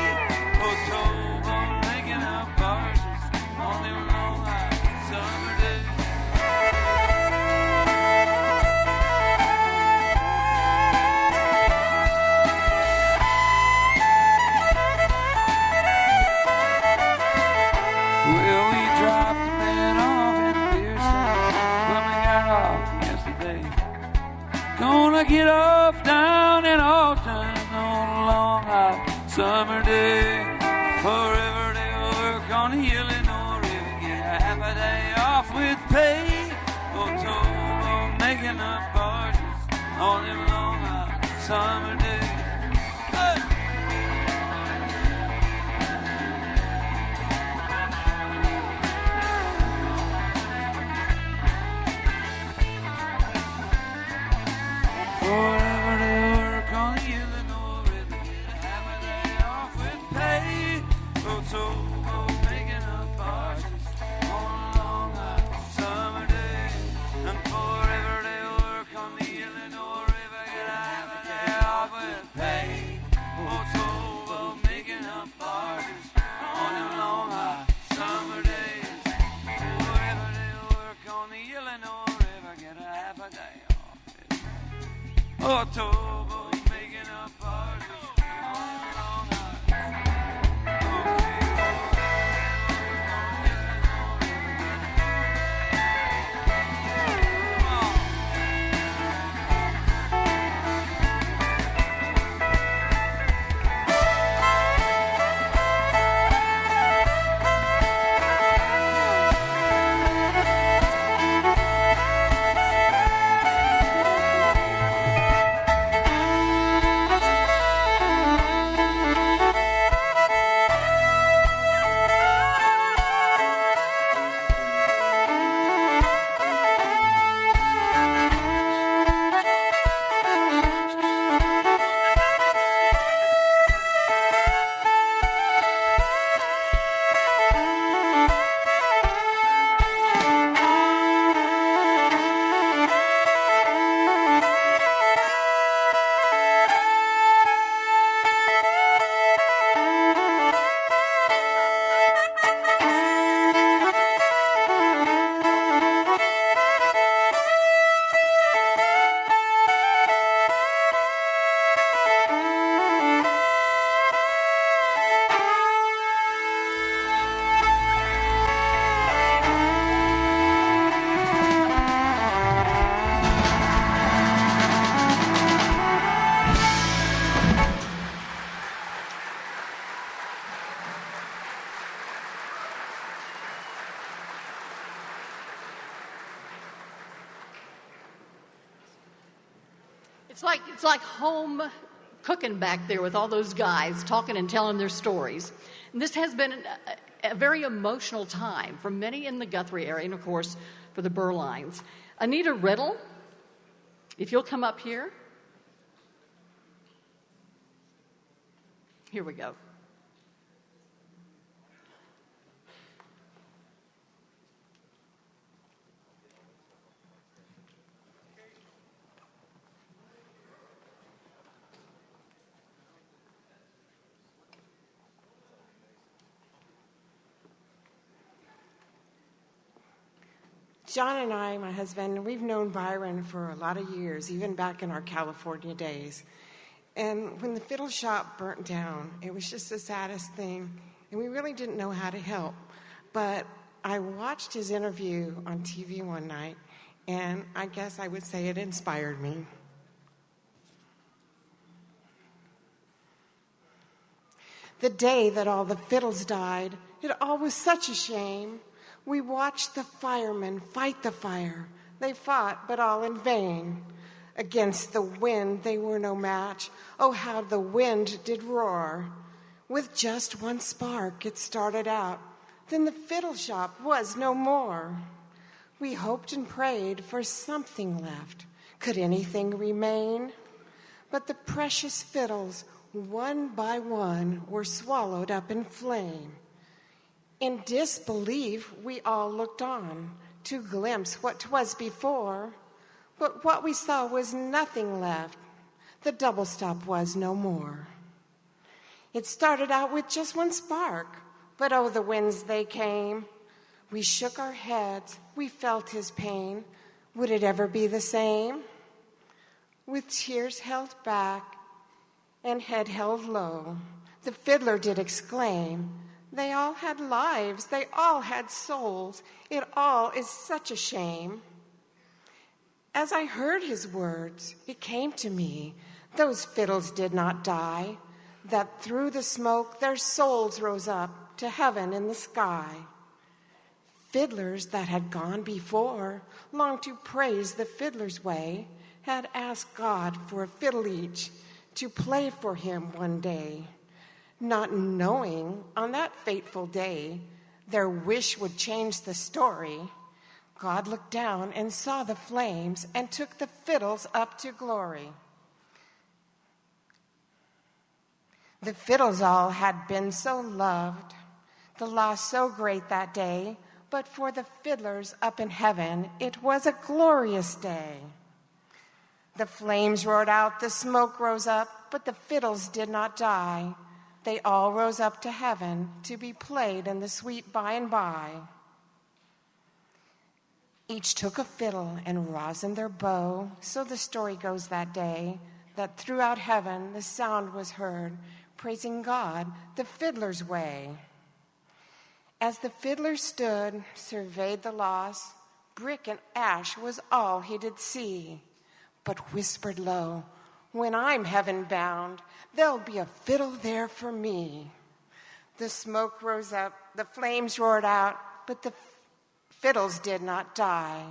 Oh, told on making up barges on them long hot summer days. Gonna get off down in Alton on a long hot summer day. For everyday work on the Illinois River, get a half a day off with pay. Oh, told making up barges on them long hot summer days. Forever they work on the Illinois River, get a half a day off with pay. Oh, so making up barges on a long hot summer day. And forever they work on the Illinois River, get a half a day off with pay. Oh, so making up barges on them long hot summer days. Forever they work on the Illinois River, get a half a day off. Oh, Tobo, making up barges on a long It's like home cooking back there with all those guys talking and telling their stories. And this has been a very emotional time for many in the Guthrie area, and of course for the Berlines. Anita Riddle, if you'll come up here. Here we go. John and I, my husband, we've known Byron for a lot of years, even back in our California days. And when the fiddle shop burnt down, it was just the saddest thing, and we really didn't know how to help. But I watched his interview on TV one night, and I guess I would say it inspired me. The day that all the fiddles died, it all was such a shame. We watched the firemen fight the fire. They fought, but all in vain. Against the wind they were no match. Oh, how the wind did roar. With just one spark it started out. Then the fiddle shop was no more. We hoped and prayed for something left. Could anything remain? But the precious fiddles, one by one, were swallowed up in flame. In disbelief we all looked on, to glimpse what 'twas before. But what we saw was nothing left. The double stop was no more. It started out with just one spark, but oh, the winds they came. We shook our heads, we felt his pain. Would it ever be the same? With tears held back and head held low, the fiddler did exclaim, they all had lives, they all had souls. It all is such a shame. As I heard his words, it came to me, those fiddles did not die, that through the smoke their souls rose up to heaven in the sky. Fiddlers that had gone before longed to praise the fiddler's way, had asked God for a fiddle each to play for him one day, not knowing on that fateful day their wish would change the story. God looked down and saw the flames and took the fiddles up to glory. The fiddles all had been so loved, the loss so great that day, but for the fiddlers up in heaven, it was a glorious day. The flames roared out, the smoke rose up, but the fiddles did not die. They all rose up to heaven to be played in the sweet by and by. Each took a fiddle and rosined their bow, so the story goes that day, that throughout heaven the sound was heard, praising God the fiddler's way. As the fiddler stood, surveyed the loss, brick and ash was all he did see, but whispered low, when I'm heaven bound, there'll be a fiddle there for me. The smoke rose up, the flames roared out, but the fiddles did not die.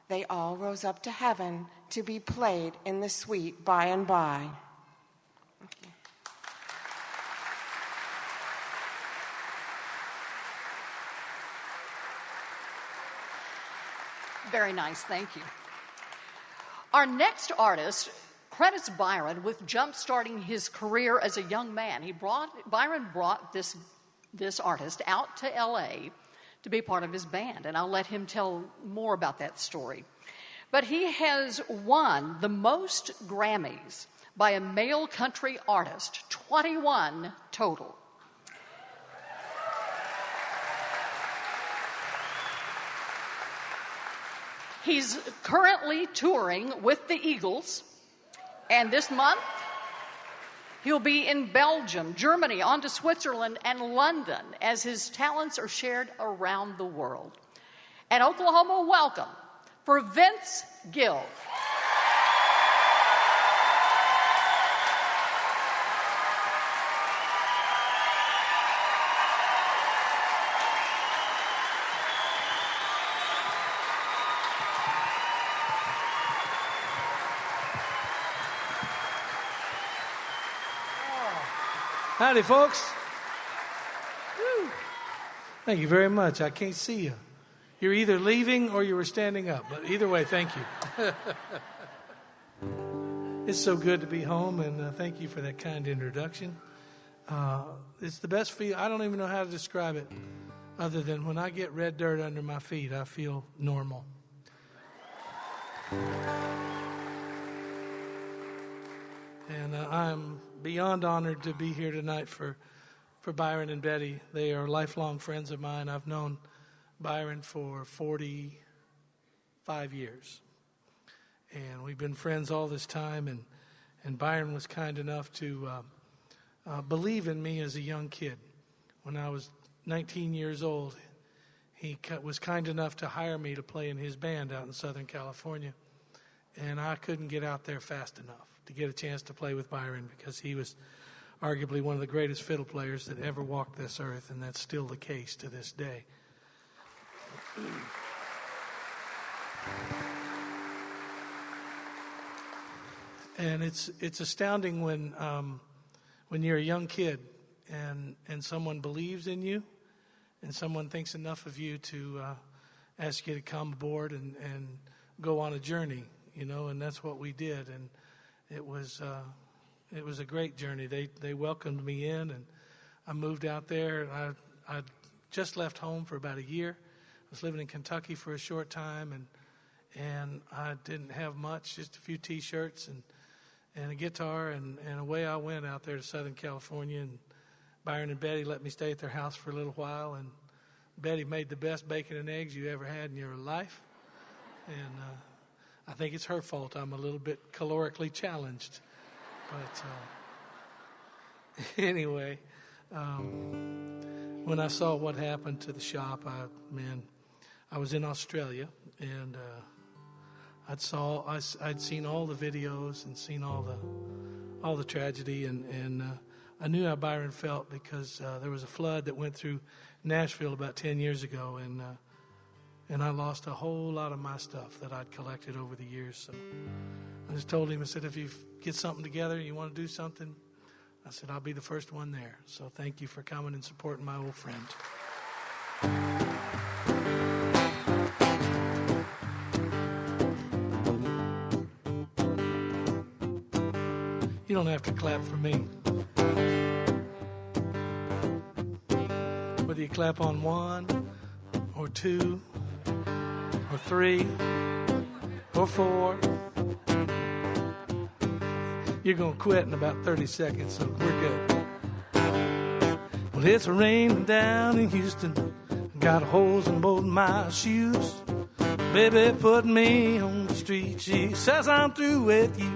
They all rose up to heaven to be played in the sweet by and by. Okay. Very nice, thank you. Our next artist credits Byron with jump-starting his career as a young man. Byron brought this artist out to L.A. to be part of his band, and I'll let him tell more about that story. But he has won the most Grammys by a male country artist, 21 total. He's currently touring with the Eagles, and this month he'll be in Belgium, Germany, on to Switzerland, and London as his talents are shared around the world. And Oklahoma, welcome for Vince Gill. Howdy, folks. Woo. Thank you very much. I can't see you. You're either leaving or you were standing up, but either way, thank you. It's so good to be home, and thank you for that kind introduction. It's the best feel. I don't even know how to describe it other than when I get red dirt under my feet, I feel normal. And I'm beyond honored to be here tonight for Byron and Betty. They are lifelong friends of mine. I've known Byron for 45 years. And we've been friends all this time. And Byron was kind enough to believe in me as a young kid. When I was 19 years old, he was kind enough to hire me to play in his band out in Southern California. And I couldn't get out there fast enough to get a chance to play with Byron because he was arguably one of the greatest fiddle players that ever walked this earth, and that's still the case to this day. And it's astounding when you're a young kid and someone believes in you, and someone thinks enough of you to ask you to come aboard and go on a journey, and that's what we did. And it was a great journey. They welcomed me in, and I moved out there. I just left home for about a year. I was living in Kentucky for a short time, and I didn't have much, just a few T-shirts and a guitar, and away I went out there to Southern California. And Byron and Betty let me stay at their house for a little while, and Betty made the best bacon and eggs you ever had in your life. And I think it's her fault I'm a little bit calorically challenged. But anyway, when I saw what happened to the shop, I was in Australia, and I'd seen all the videos and seen all the tragedy, and I knew how Byron felt because there was a flood that went through Nashville about 10 years ago, and I lost a whole lot of my stuff that I'd collected over the years. So I just told him, I said, if you get something together and you want to do something, I said, I'll be the first one there. So thank you for coming and supporting my old friend. You don't have to clap for me. Whether you clap on 1 or 2 or 3 or 4, you're going to quit in about 30 seconds, so we're good. Well, it's raining down in Houston. Got holes in both my shoes. Baby put me on the street. She says I'm through with you.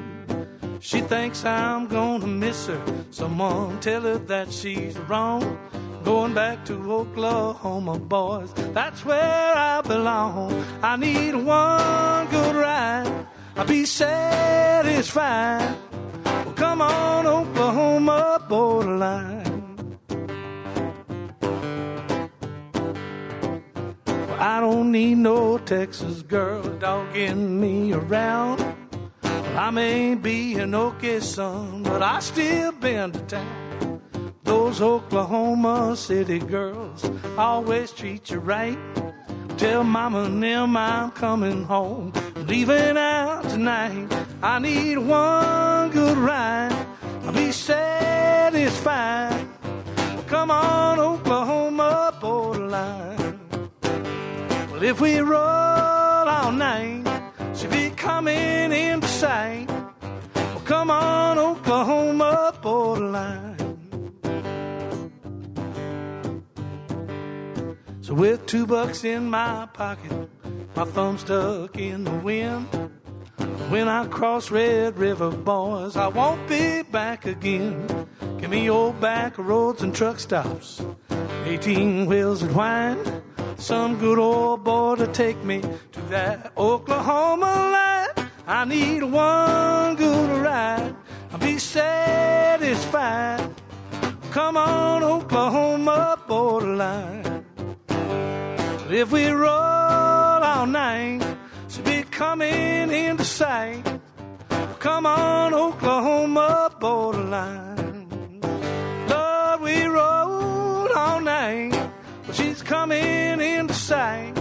She thinks I'm gonna miss her. Someone tell her that she's wrong. Going back to Oklahoma, boys, that's where I belong. I need one good ride, I'll be satisfied. Well, come on, Oklahoma borderline. Well, I don't need no Texas girl dogging me around. Well, I may be an Okie son, but I still been to town. Those Oklahoma City girls always treat you right. Tell Mama and them I'm coming home, leaving out tonight. I need one good ride, I'll be satisfied. Well, come on, Oklahoma borderline. Well, if we roll all night, she'll be coming into sight. Well, come on, Oklahoma borderline. So with $2 in my pocket, my thumb stuck in the wind. When I cross Red River, boys, I won't be back again. Give me old back roads and truck stops, 18 wheels that whine. Some good old boy to take me to that Oklahoma line. I need one good ride, I'll be satisfied. Come on, Oklahoma borderline. If we roll all night, she'll be coming into sight. Come on, Oklahoma borderline. Lord, we roll all night, but she's coming into sight.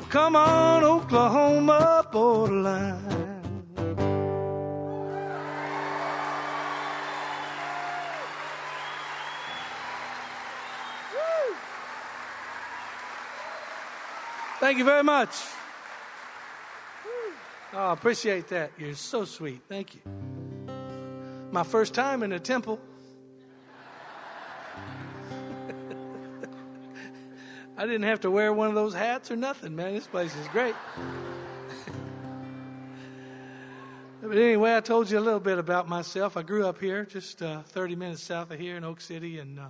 Come on, Oklahoma borderline. Thank you very much. Oh, I appreciate that. You're so sweet. Thank you. My first time in a temple. I didn't have to wear one of those hats or nothing, man. This place is great. But anyway, I told you a little bit about myself. I grew up here, just 30 minutes south of here in Oak City, and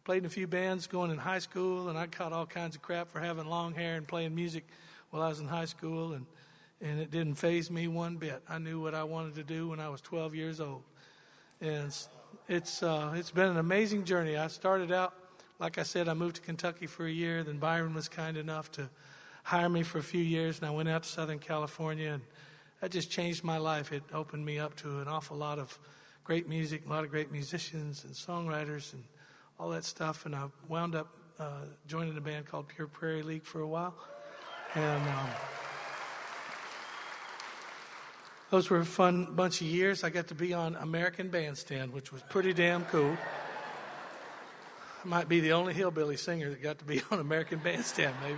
played in a few bands going in high school, and I caught all kinds of crap for having long hair and playing music while I was in high school, and it didn't faze me one bit. I knew what I wanted to do when I was 12 years old. And it's been an amazing journey. I started out, like I said, I moved to Kentucky for a year. Then Byron was kind enough to hire me for a few years, and I went out to Southern California, and that just changed my life. It opened me up to an awful lot of great music, a lot of great musicians and songwriters and all that stuff. And I wound up joining a band called Pure Prairie League for a while. And those were a fun bunch of years. I got to be on American Bandstand, which was pretty damn cool. I might be the only hillbilly singer that got to be on American Bandstand, maybe.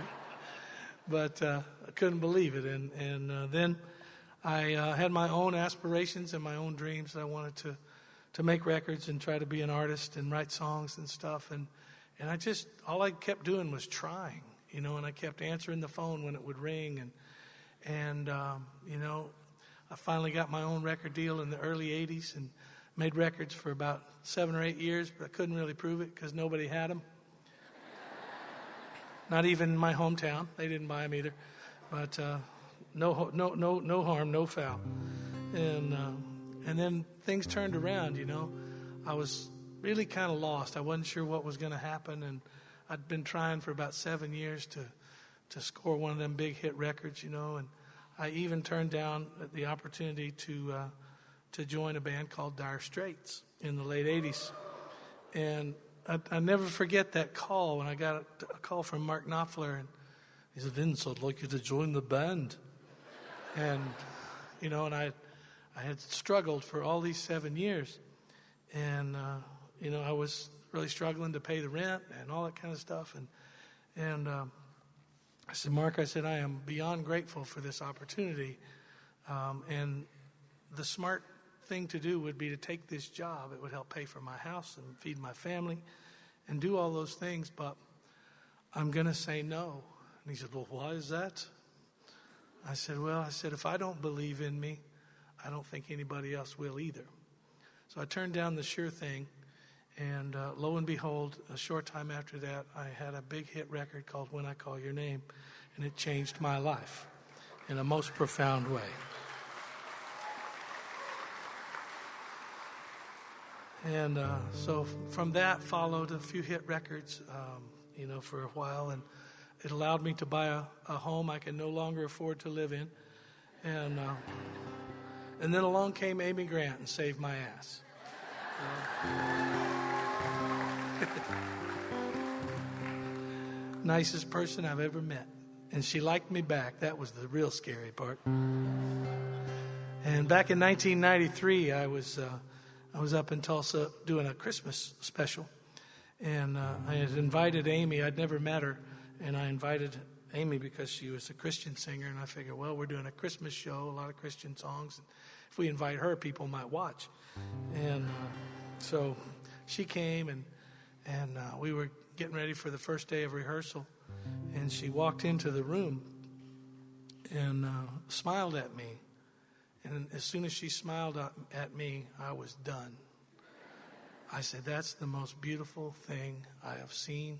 But I couldn't believe it. And then I had my own aspirations and my own dreams. I wanted to make records and try to be an artist and write songs and stuff. And I just, all I kept doing was trying, you know, and I kept answering the phone when it would ring. And you know, I finally got my own record deal in the early 80s and made records for about 7 or 8 years, but I couldn't really prove it because nobody had them. Not even my hometown. They didn't buy them either. But no harm, no foul. And then things turned around, you know. I was really kind of lost. I wasn't sure what was going to happen, and I'd been trying for about 7 years to score one of them big hit records, you know. And I even turned down the opportunity to join a band called Dire Straits in the late 80s. And I never forget that call when I got a call from Mark Knopfler, and he said, "Vince, I'd like you to join the band." And, you know, and I had struggled for all these 7 years. And, you know, I was really struggling to pay the rent and all that kind of stuff. And I said, "Mark," I said, "I am beyond grateful for this opportunity. And the smart thing to do would be to take this job. It would help pay for my house and feed my family and do all those things, but I'm going to say no." And he said, "Well, why is that?" I said, "If I don't believe in me, I don't think anybody else will either." So I turned down the sure thing, and lo and behold, a short time after that, I had a big hit record called When I Call Your Name, and it changed my life in a most profound way. And so from that followed a few hit records, you know, for a while, and it allowed me to buy a home I could no longer afford to live in. And then along came Amy Grant and saved my ass. Nicest person I've ever met. And she liked me back. That was the real scary part. And back in 1993, I was up in Tulsa doing a Christmas special, and I had invited Amy. I'd never met her, and I invited Amy because she was a Christian singer, and I figured, well, we're doing a Christmas show, a lot of Christian songs, and if we invite her, people might watch. And so she came, and we were getting ready for the first day of rehearsal, and she walked into the room and smiled at me. And as soon as she smiled at me, I was done. I said, "That's the most beautiful thing I have seen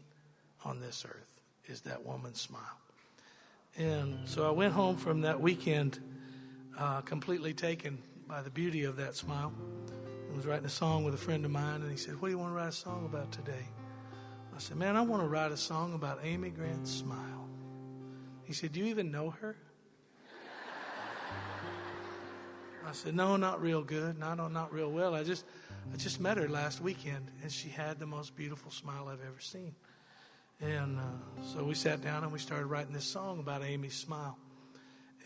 on this earth, is that woman's smile." And so I went home from that weekend completely taken by the beauty of that smile. I was writing a song with a friend of mine, and he said, "What do you want to write a song about today?" I said, "Man, I want to write a song about Amy Grant's smile." He said, "Do you even know her?" I said, "No, not real good. No, not real well. I just met her last weekend, and she had the most beautiful smile I've ever seen." And so we sat down and we started writing this song about Amy's smile.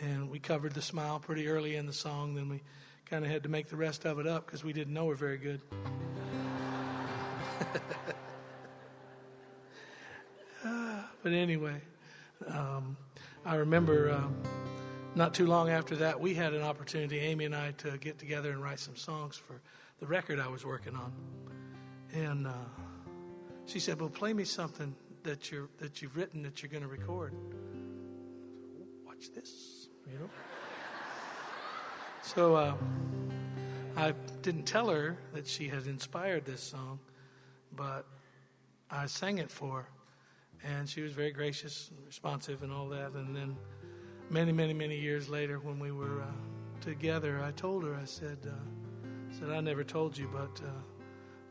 And we covered the smile pretty early in the song. Then we kind of had to make the rest of it up because we didn't know her very good. But anyway, I remember not too long after that, we had an opportunity, Amy and I, to get together and write some songs for the record I was working on. And she said, "Well, play me something that you've written that you're going to record." Watch this, you know. So I didn't tell her that she had inspired this song, but I sang it for her, and she was very gracious and responsive and all that. And then many years later, when we were together, I told her, I said, said, I never told you, but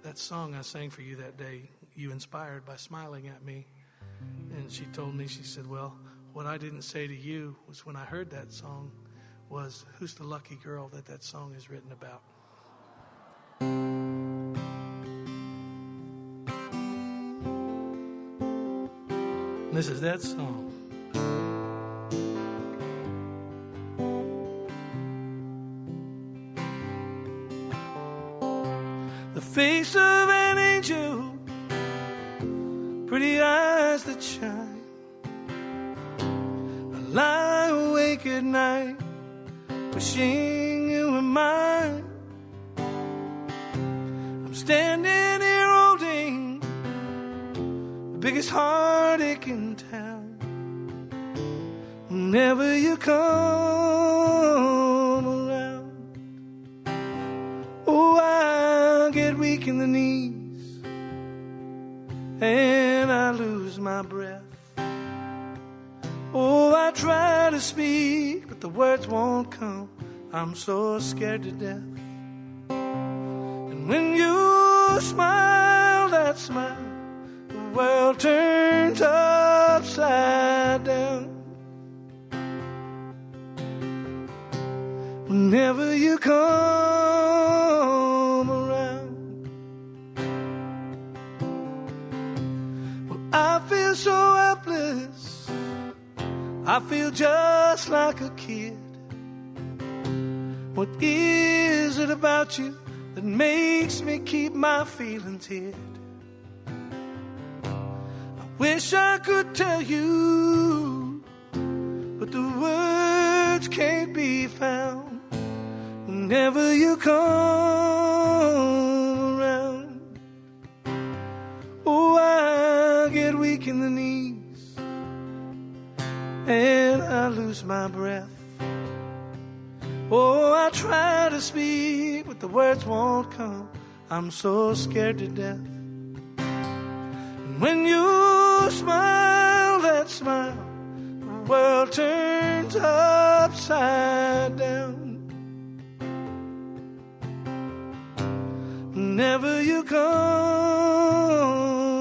that song I sang for you that day, you inspired by smiling at me. And she told me, she said, well, what I didn't say to you was when I heard that song was, who's the lucky girl that song is written about? And this is that song. The face of an angel, pretty eyes that shine. I lie awake at night, wishing you were mine. I'm standing here holding the biggest heartache in town. Whenever you come around, oh, I get weak in the knees and I lose my breath. Oh, I try to speak, but the words won't come. I'm so scared to death. And when you smile, that smile, the world turns upside down. Whenever you come around, well, I feel so helpless. I feel just like a kid. What is it about you that makes me keep my feelings hid? I wish I could tell you, but the words can't be found. Whenever you come around, oh, I get weak in the knees and I lose my breath. Oh, I try to speak, but the words won't come. I'm so scared to death. And when you smile, that smile, the world turns upside down. Whenever you come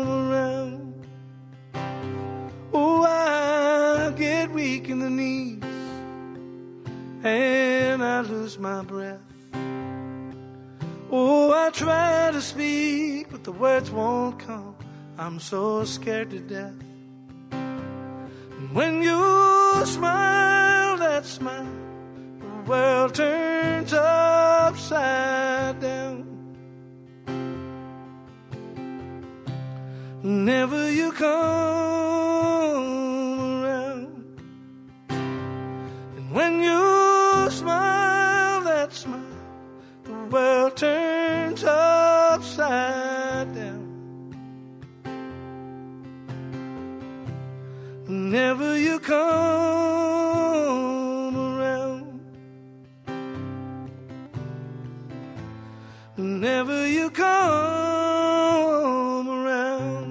around, oh, I get weak in the knees and I lose my breath. Oh, I try to speak, but the words won't come. I'm so scared to death. And when you smile, that smile, the world turns upside down. Whenever you come around, and when you smile, that smile, the world turns upside down. Whenever you come around, whenever you come around.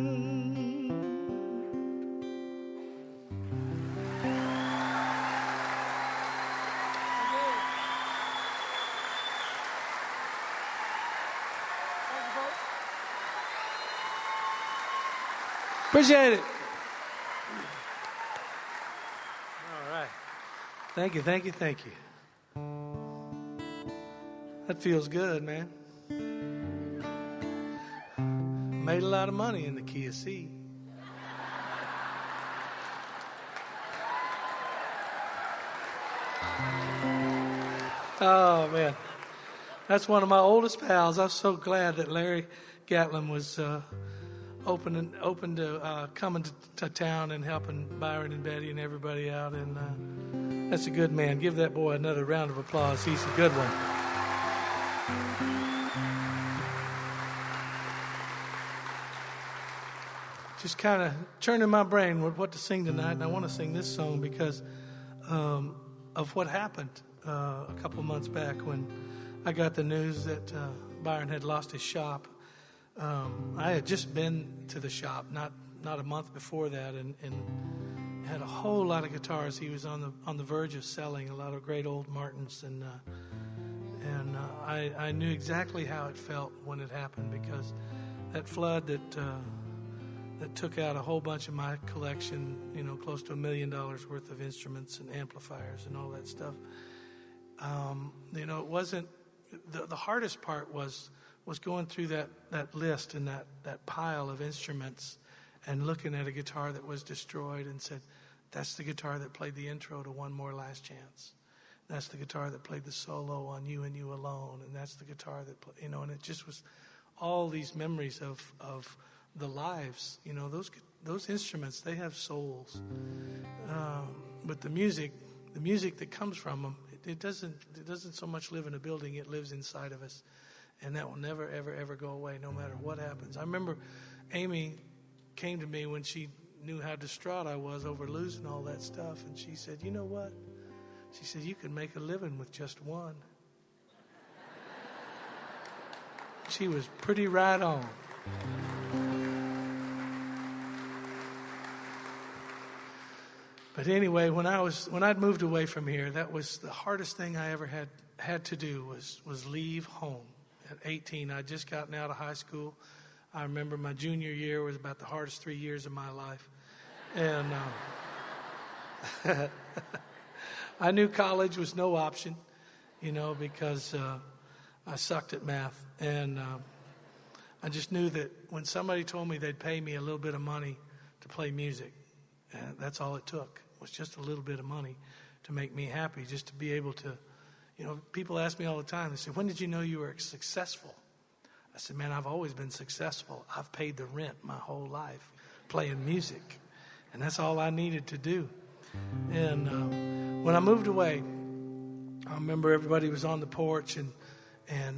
Appreciate it. All right. Thank you, thank you, thank you. That feels good, man. Made a lot of money in the key of C. Oh, man. That's one of my oldest pals. I was so glad that Larry Gatlin was open to coming to town and helping Byron and Betty and everybody out. And that's a good man. Give that boy another round of applause. He's a good one. Just kind of churning my brain with what to sing tonight. And I want to sing this song because of what happened a couple months back when I got the news that Byron had lost his shop. I had just been to the shop not a month before that, and had a whole lot of guitars. He was on the verge of selling a lot of great old Martins, and And I knew exactly how it felt when it happened, because that flood that took out a whole bunch of my collection, close to $1 million worth of instruments and amplifiers and all that stuff. It wasn't, the hardest part was going through that list and that pile of instruments and looking at a guitar that was destroyed and said, that's the guitar that played the intro to One More Last Chance. That's the guitar that played the solo on You and You Alone. And that's the guitar that, and it just was all these memories of the lives. Those instruments, they have souls. But the music that comes from them, it doesn't so much live in a building, it lives inside of us. And that will never, ever, ever go away, no matter what happens. I remember Amy came to me when she knew how distraught I was over losing all that stuff. And she said, you know what? She said, you can make a living with just one. She was pretty right on. But anyway, when I'd moved away from here, that was the hardest thing I ever had to do was leave home. At 18, I'd just gotten out of high school. I remember my junior year was about the hardest 3 years of my life. And I knew college was no option, because I sucked at math. And I just knew that when somebody told me they'd pay me a little bit of money to play music, that's all it took, was just a little bit of money to make me happy, just to be able to, people ask me all the time, they say, when did you know you were successful? I said, man, I've always been successful. I've paid the rent my whole life playing music. And that's all I needed to do. And when I moved away, I remember everybody was on the porch, and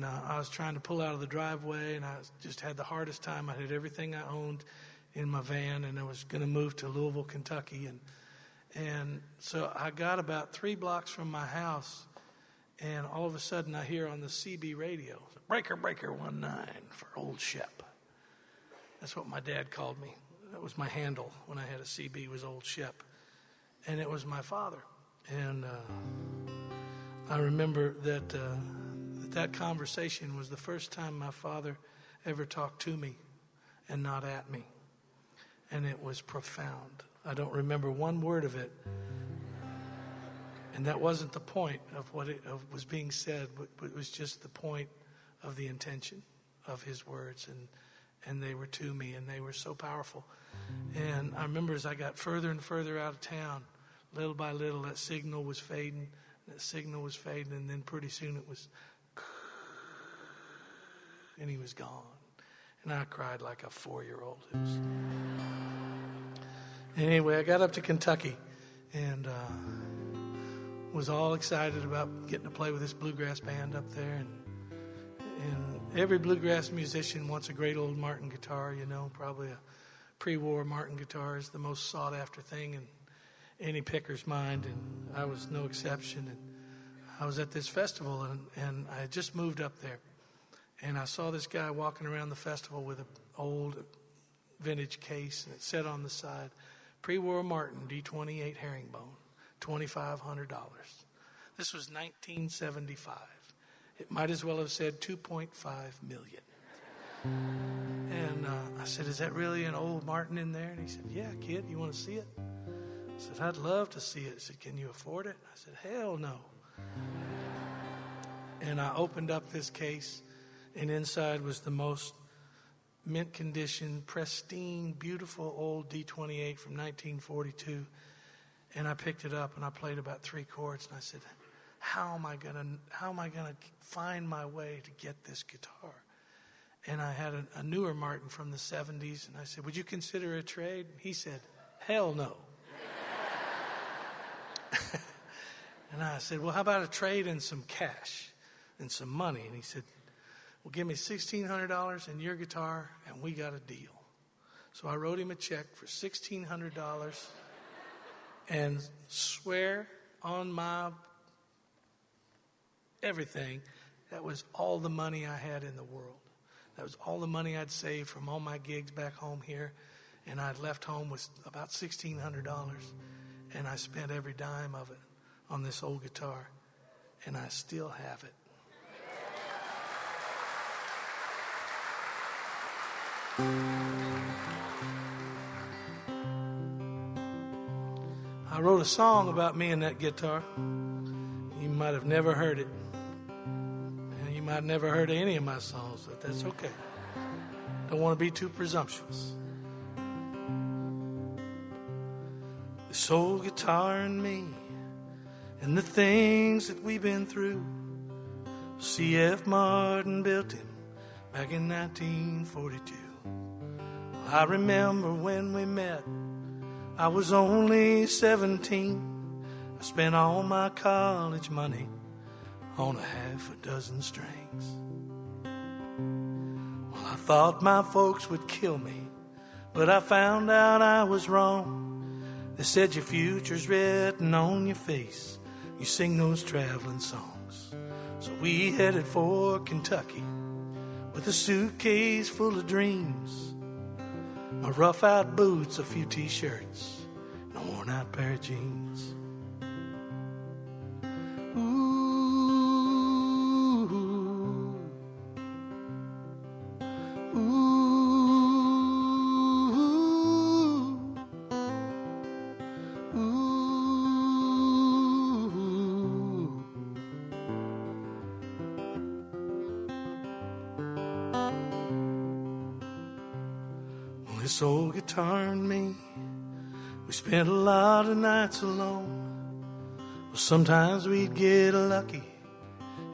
I was trying to pull out of the driveway, and I just had the hardest time. I had everything I owned in my van, and I was going to move to Louisville, Kentucky. And so I got about 3 blocks from my house, and all of a sudden I hear on the CB radio, Breaker, Breaker 19 for Old Shep. That's what my dad called me. That was my handle when I had a CB, was Old Shep. And it was my father. And I remember that conversation was the first time my father ever talked to me and not at me. And it was profound. I don't remember one word of it. And that wasn't the point of what was being said, but it was just the point of the intention of his words. And they were to me, and they were so powerful. And I remember as I got further and further out of town, little by little, that signal was fading, and then pretty soon it was, and he was gone. And I cried like a 4-year-old. Anyway, I got up to Kentucky, and was all excited about getting to play with this bluegrass band up there. And every bluegrass musician wants a great old Martin guitar, probably a pre-war Martin guitar is the most sought-after thing in any picker's mind, and I was no exception. And I was at this festival, and I had just moved up there, and I saw this guy walking around the festival with an old vintage case, and it said on the side, pre-war Martin D28 herringbone, $2,500. This was 1975. It might as well have said 2.5 million. And I said, is that really an old Martin in there? And he said, yeah, kid, you want to see it? I said, I'd love to see it. He said, can you afford it? I said, hell no. And I opened up this case, and inside was the most mint condition, pristine, beautiful old D28 from 1942. And I picked it up, and I played about 3 chords, and I said, how am I gonna find my way to get this guitar? And I had a newer Martin from the 70s, and I said, would you consider a trade? He said, hell no. And I said, well, how about a trade and some cash and some money? And he said, well, give me $1,600 and your guitar, and we got a deal. So I wrote him a check for $1,600 and swear on my everything that was all the money I had in the world. That was all the money I'd saved from all my gigs back home here. And I'd left home with about $1,600. And I spent every dime of it on this old guitar. And I still have it. I wrote a song about me and that guitar. You might have never heard it. And you might have never heard any of my songs, but that's okay. Don't want to be too presumptuous. This old guitar and me and the things that we've been through. C.F. Martin built him back in 1942. I remember when we met, I was only 17. I spent all my college money on a half a dozen strings. Well, I thought my folks would kill me, but I found out I was wrong. They said your future's written on your face. You sing those traveling songs. So we headed for Kentucky with a suitcase full of dreams. My rough out boots, a few t-shirts, and a worn out pair of jeans. This old guitar and me, we spent a lot of nights alone. Well, sometimes we'd get lucky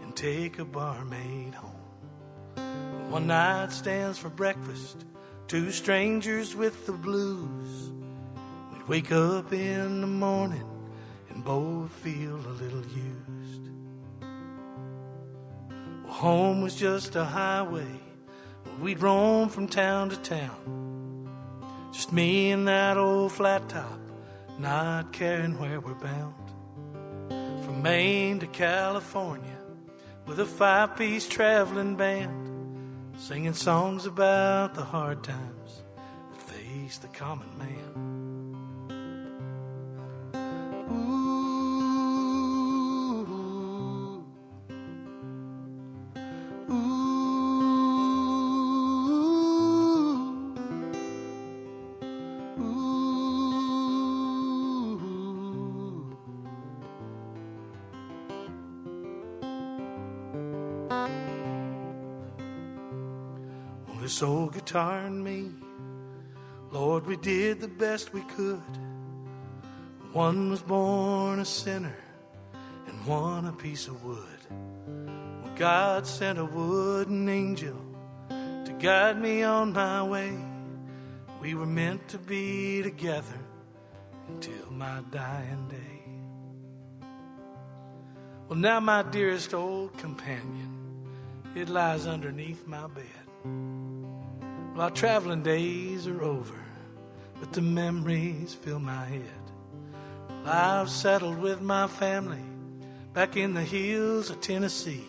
and take a barmaid home. One night stands for breakfast, two strangers with the blues. We'd wake up in the morning and both feel a little used. Well, home was just a highway. We'd roam from town to town. Just me and that old flat top, not caring where we're bound. From Maine to California, with a five-piece traveling band, singing songs about the hard times that face the common man. This old guitar and me, Lord, we did the best we could. One was born a sinner and one a piece of wood. Well, God sent a wooden angel to guide me on my way. We were meant to be together until my dying day. Well, now my dearest old companion, it lies underneath my bed. Well, our traveling days are over, but the memories fill my head. Well, I've settled with my family back in the hills of Tennessee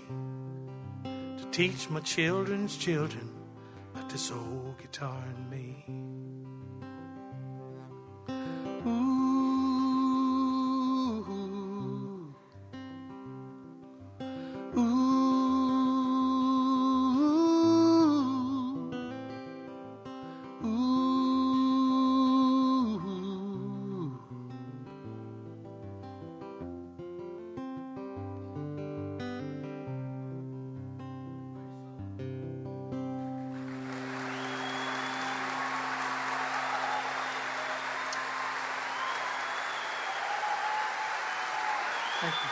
to teach my children's children about this old guitar and me. Ooh. Ooh. Thank you.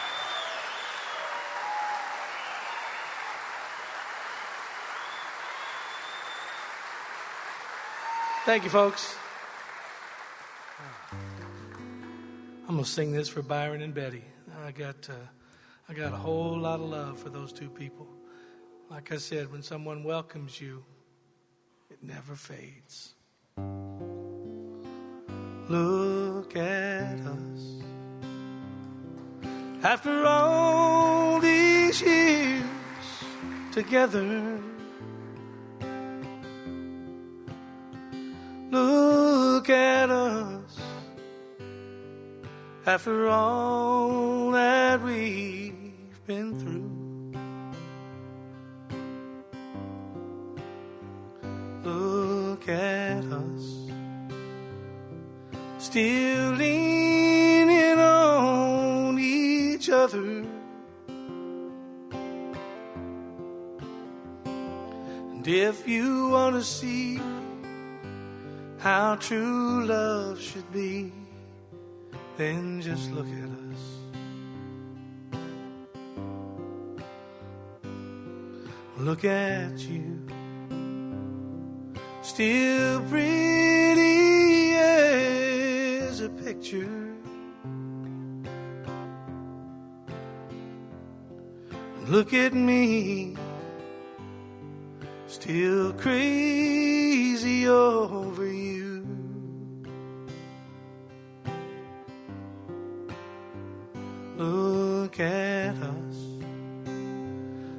Thank you, folks. I'm going to sing this for Byron and Betty. I got a whole lot of love for those two people. Like I said, when someone welcomes you, it never fades. Look at us. After all these years together, look at us. After all that we've been through, look Look at us, still leaning on each other. And if you want to see how true love should be, then just look at us. Look at you, still pretty as a picture. Look at me, still crazy over you. Look at us,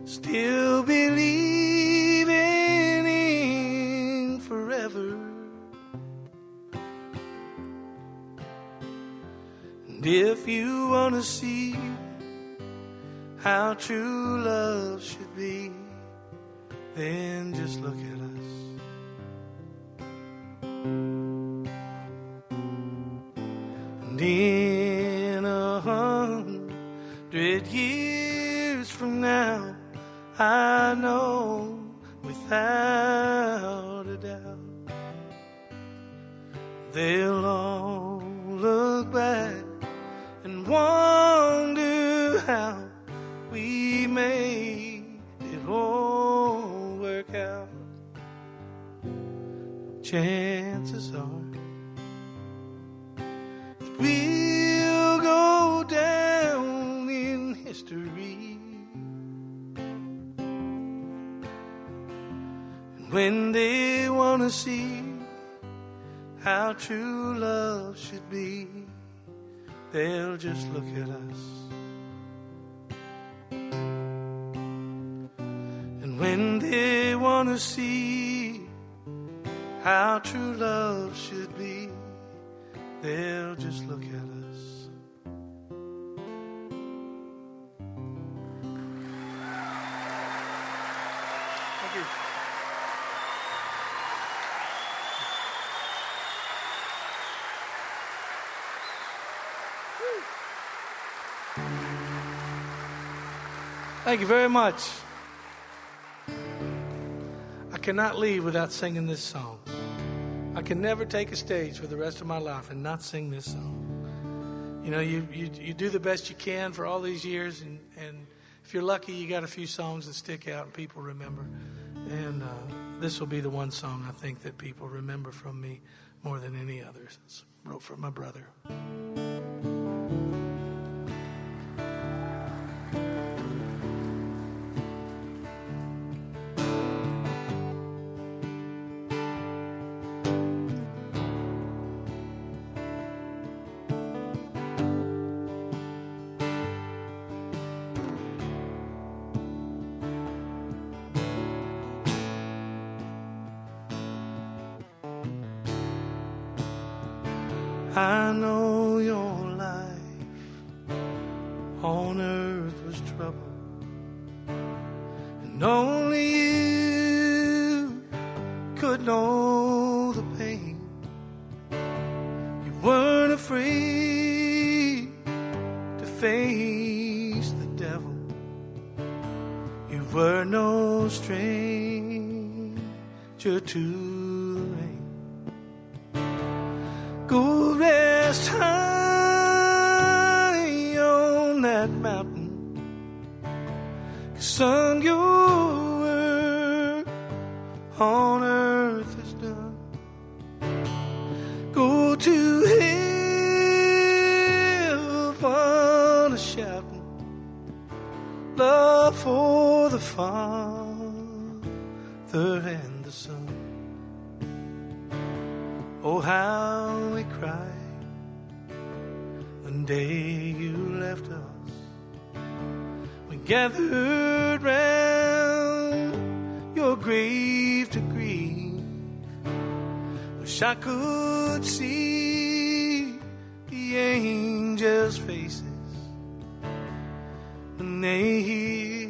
still believing in forever. And if you want to see how true love should be, then just look at us. And in 100 years from now, I know without a doubt they'll all look back and wonder how we made it all work out. Chances are that we'll go down in history. And when they want to see how true love should be, they'll just look at us. And when they want to see how true love should be, they'll just look at us. Thank you. Thank you very much. I cannot leave without singing this song. I can never take a stage for the rest of my life and not sing this song. You know, you do the best you can for all these years, and if you're lucky, you got a few songs that stick out and people remember. And this will be the one song I think that people remember from me more than any others. It's wrote for my brother. I know your life on earth was trouble, and only you could know the pain. You weren't afraid to face the devil. You were no stranger to the rain. Go rest high on that mountain, 'cause son, your work on earth is done. Go to heaven a shouting love for the Father and the Son. Oh, how we cried one day you left us. We gathered round your grave to grieve. Wish I could see the angels' faces when they hear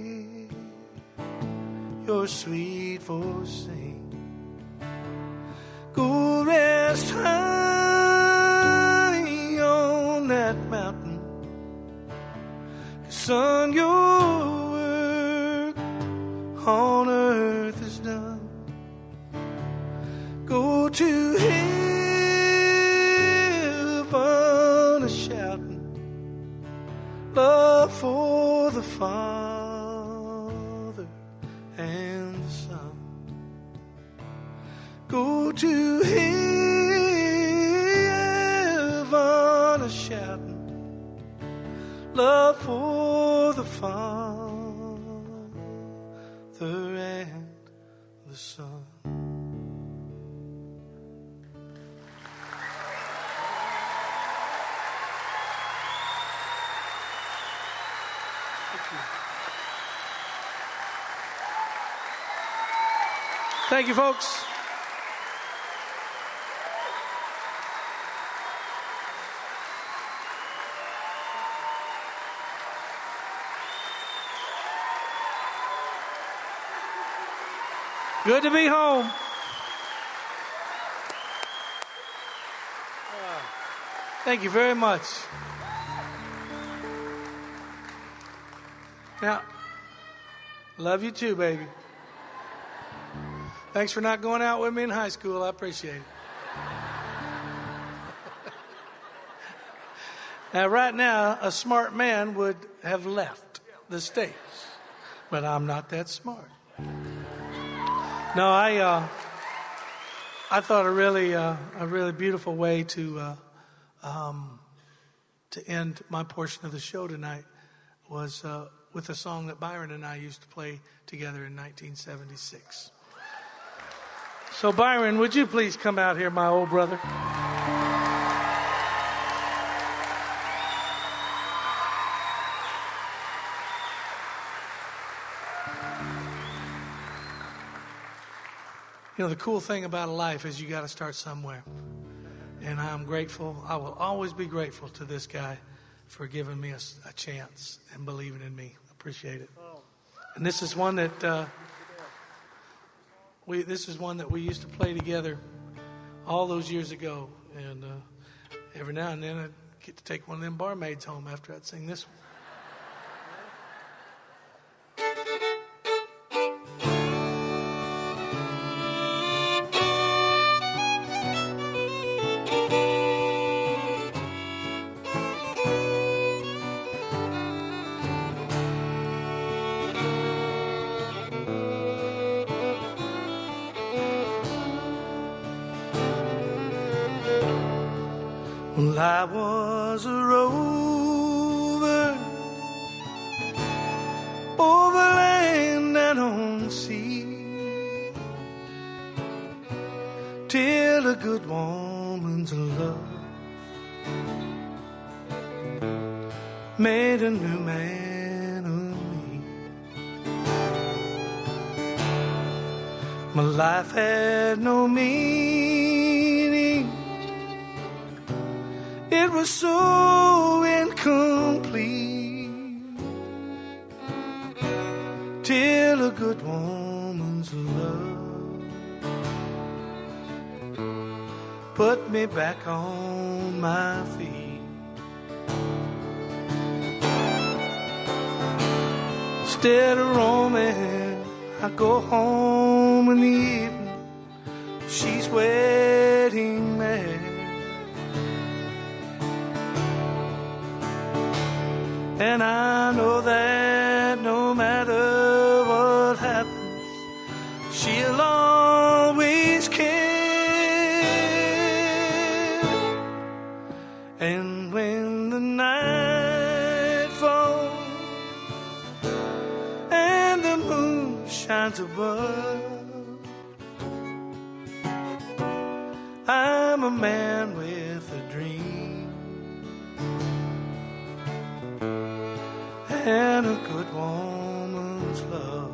your sweet voice sing. rest high on that mountain. 'Cause son, your work on earth is done. Go to heaven a shouting love for the Father and the Son. Go to heaven a shouting love for the Father and the Son. Thank you, folks. Good to be home. Thank you very much. Now, love you too, baby. Thanks for not going out with me in high school. I appreciate it. Now, right now, a smart man would have left the stage, but I'm not that smart. No, I thought a really beautiful way to end my portion of the show tonight was with a song that Byron and I used to play together in 1976. So, Byron, would you please come out here, my old brother? You know, the cool thing about life is you got to start somewhere. And I'm grateful. I will always be grateful to this guy for giving me a chance and believing in me. I appreciate it. And this is one that we used to play together all those years ago. And every now and then I'd get to take one of them barmaids home after I'd sing this one. Well, I was a rover over land and on sea, till a good woman's love made a new man of me. My life had no meaning, it was so incomplete, till a good woman's love put me back on my feet. Instead of roaming, I go home in the evening, she's waiting there. And I know that no matter what happens, she'll always care. And when the night falls and the moon shines above, I'm a man with a dream and a good woman's love.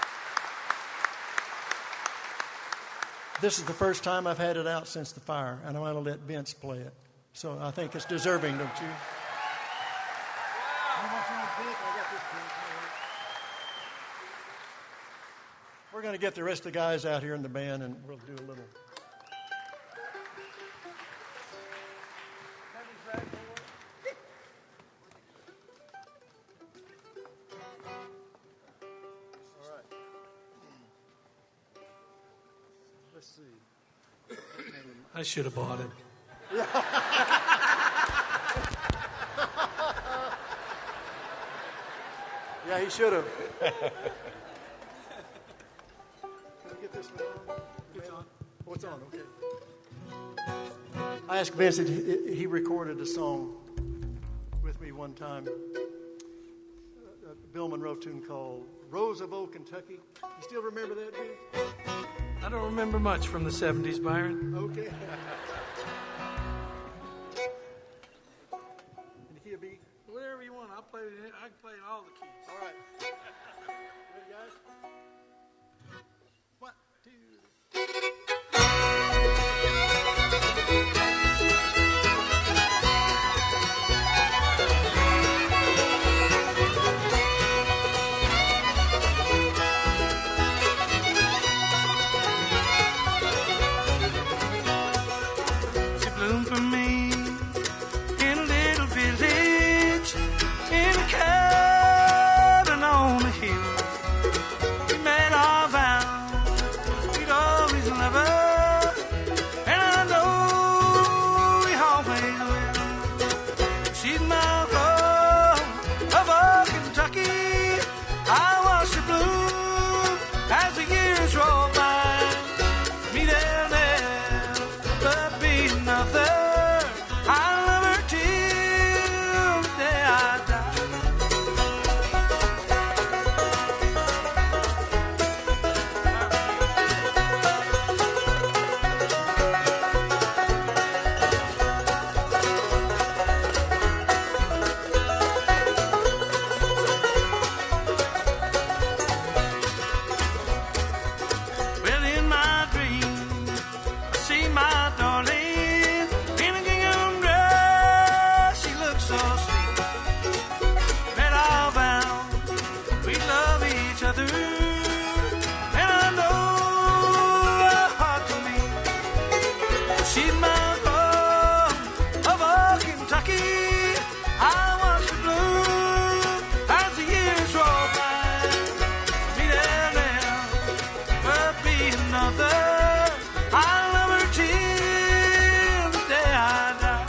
This is the first time I've had it out since the fire, and I'm going to let Vince play it. So I think it's deserving, don't you? We're going to get the rest of the guys out here in the band, and we'll do a little. All right. Let's see. I should have bought it. Yeah, he should have. Can I get this one on? It's on. Oh, it's on, okay. I asked Vince if he recorded a song with me one time. A Bill Monroe tune called Rose of Old Kentucky. You still remember that, Vince? I don't remember much from the 70s, Byron. Okay. In the key of B? Whatever you want. I can play in all the keys. All right. Ready, guys? 1, 2. She bloomed for me in a little village, in a cabin on the hill. We made our vow we'd always love her, and I know we always will. She's my rose of old Kentucky. I watched her bloom as the years roll by. Me there, but be another. I love her till the day I die. Well, in my dream, I see my darling in a gingham dress. She looks so sweet. Read our vow, we love each other, and I know our heart to me. She's my rose of old Kentucky. I watch her bloom as the years roll by. Me there now, but be another. I love her till the day I die.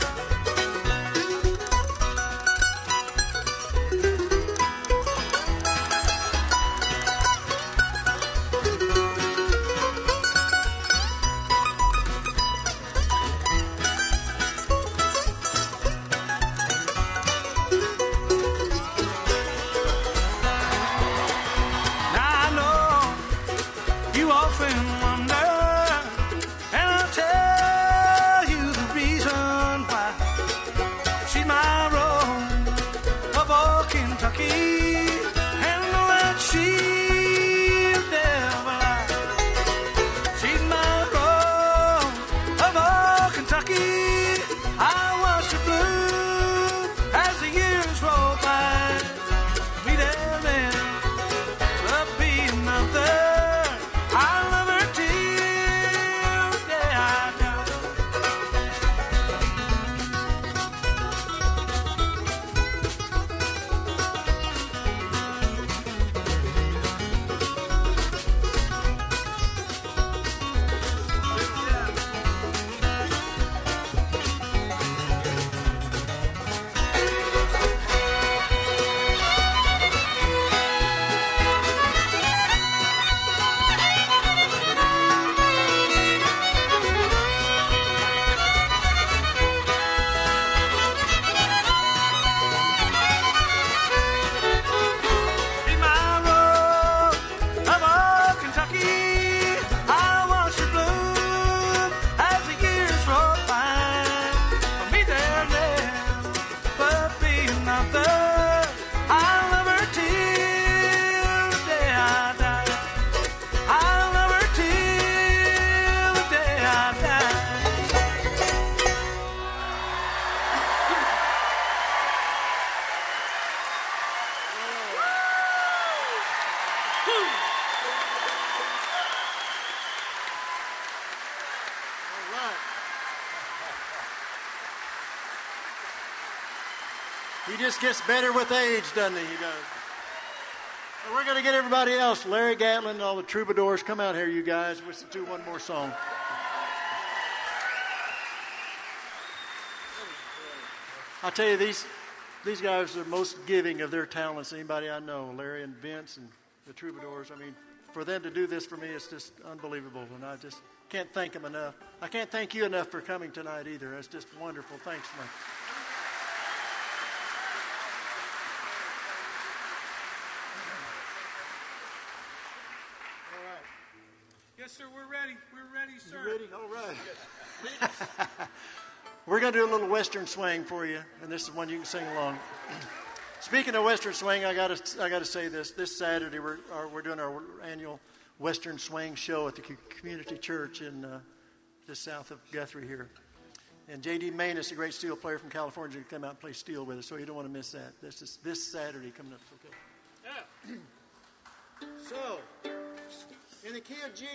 He just gets better with age, doesn't he? He does. Well, we're going to get everybody else. Larry Gatlin and all the troubadours. Come out here, you guys. Let's do one more song. I'll tell you, these guys are the most giving of their talents. Anybody I know, Larry and Vince and the troubadours. I mean, for them to do this for me, it's just unbelievable. And I just can't thank them enough. I can't thank you enough for coming tonight either. It's just wonderful. Thanks, Mike. Yes, sir, we're ready. We're ready, sir. You ready? All right. We're going to do a little Western swing for you, and this is one you can sing along. Speaking of Western swing, I got to say this. This Saturday, we're doing our annual Western swing show at the community church in just south of Guthrie here. And J.D. Manus, a great steel player from California, will come out and play steel with us, so you don't want to miss that. This is this Saturday coming up. Okay. Yeah. So, in the key of G. G.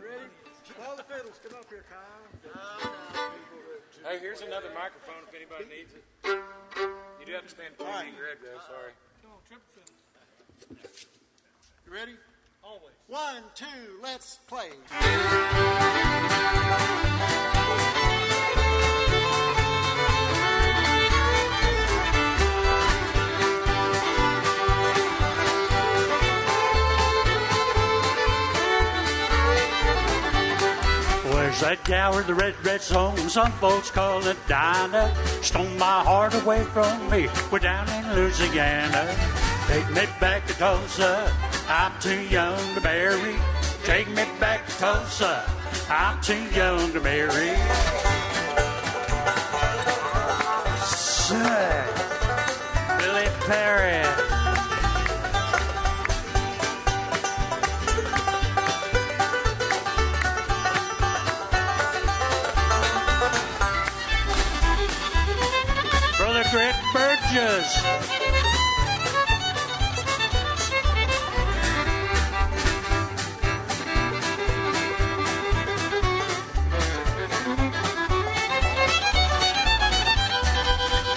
Ready? All the fiddles, come up here, Kyle. Hey, here's another microphone if anybody needs it. You do have to stand between me and Greg, though. Sorry. Come on, triple fiddles. You ready? Always. 1, 2, let's play. Where's that gal with the red song? Some folks call it Dinah. Stole my heart away from me. We're down in Louisiana. Take me back to Tulsa. I'm too young to marry. Take me back to Tulsa. I'm too young to marry. Say, Billy Perry. Brother Greg Burgess.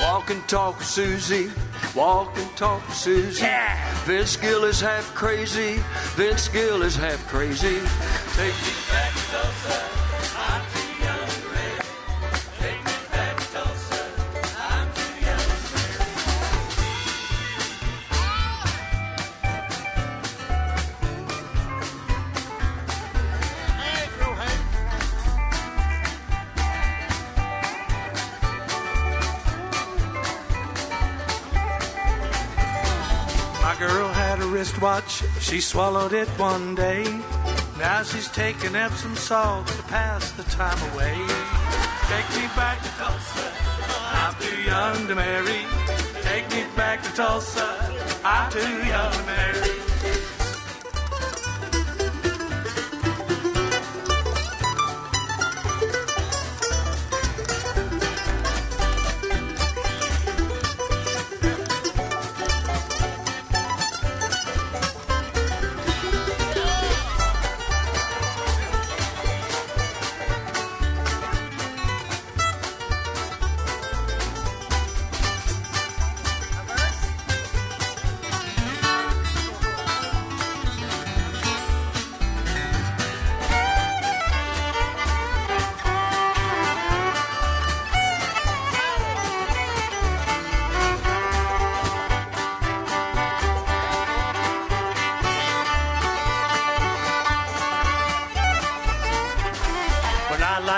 Walk and talk with Susie. Walk and talk with Susie. Yeah. Vince Gill is half crazy. Vince Gill is half crazy. Take me back to Tulsa. I'm too young to marry. Take me back to Tulsa. I'm too young to marry. Hey, go ahead. My girl had a wristwatch, she swallowed it one day. Now she's taking Epsom salt to pass the time away. Take me back to Tulsa, I'm too young to marry. Take me back to Tulsa, I'm too young to marry.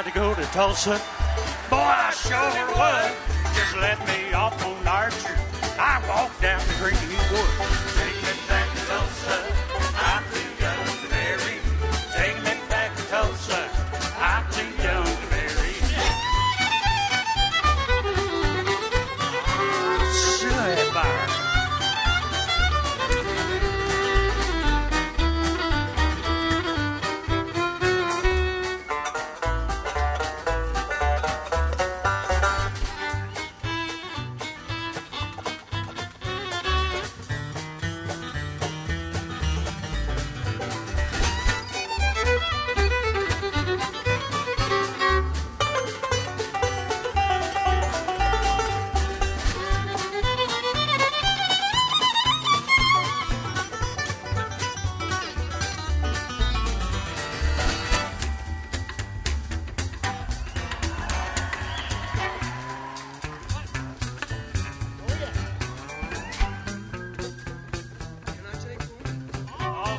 To go to Tulsa, boy, I sure would. Just let me off on Archer. I walk down the Greenwood. Take me back to Tulsa. I'm too young to marry. Take me back to Tulsa. I'm too young to marry. Say, Byron.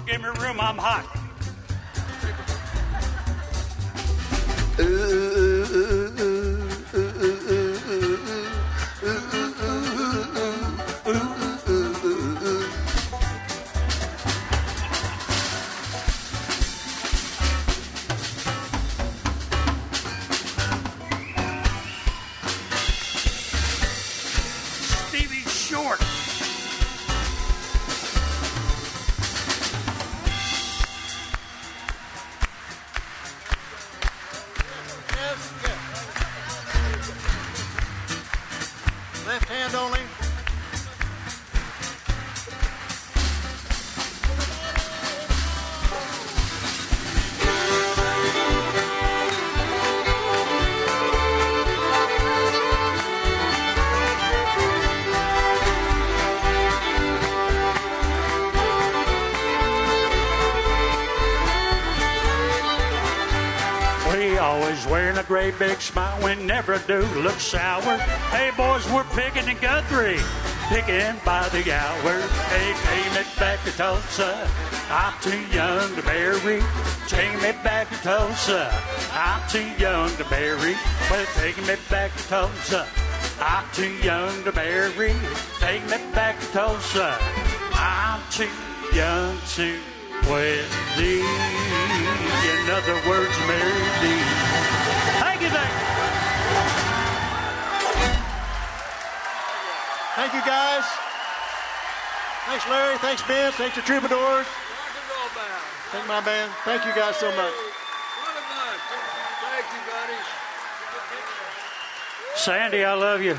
give me room, I'm hot. Left hand only. We always wearing a great big smile, we never do look sour. Hey boys, we're picking in Guthrie, picking by the hour. Hey, take me back to Tulsa, I'm too young to marry. Take me back to Tulsa, I'm too young to marry. Well, take me back to Tulsa, I'm too young to marry. Take me back to Tulsa, I'm too young to wed thee. In other words, marry thee. Thank you, thank you. Thank you, guys. Thanks, Larry. Thanks, Vince. Thanks to Troubadours. Thank my band. Thank you guys so much. Sandy, I love you.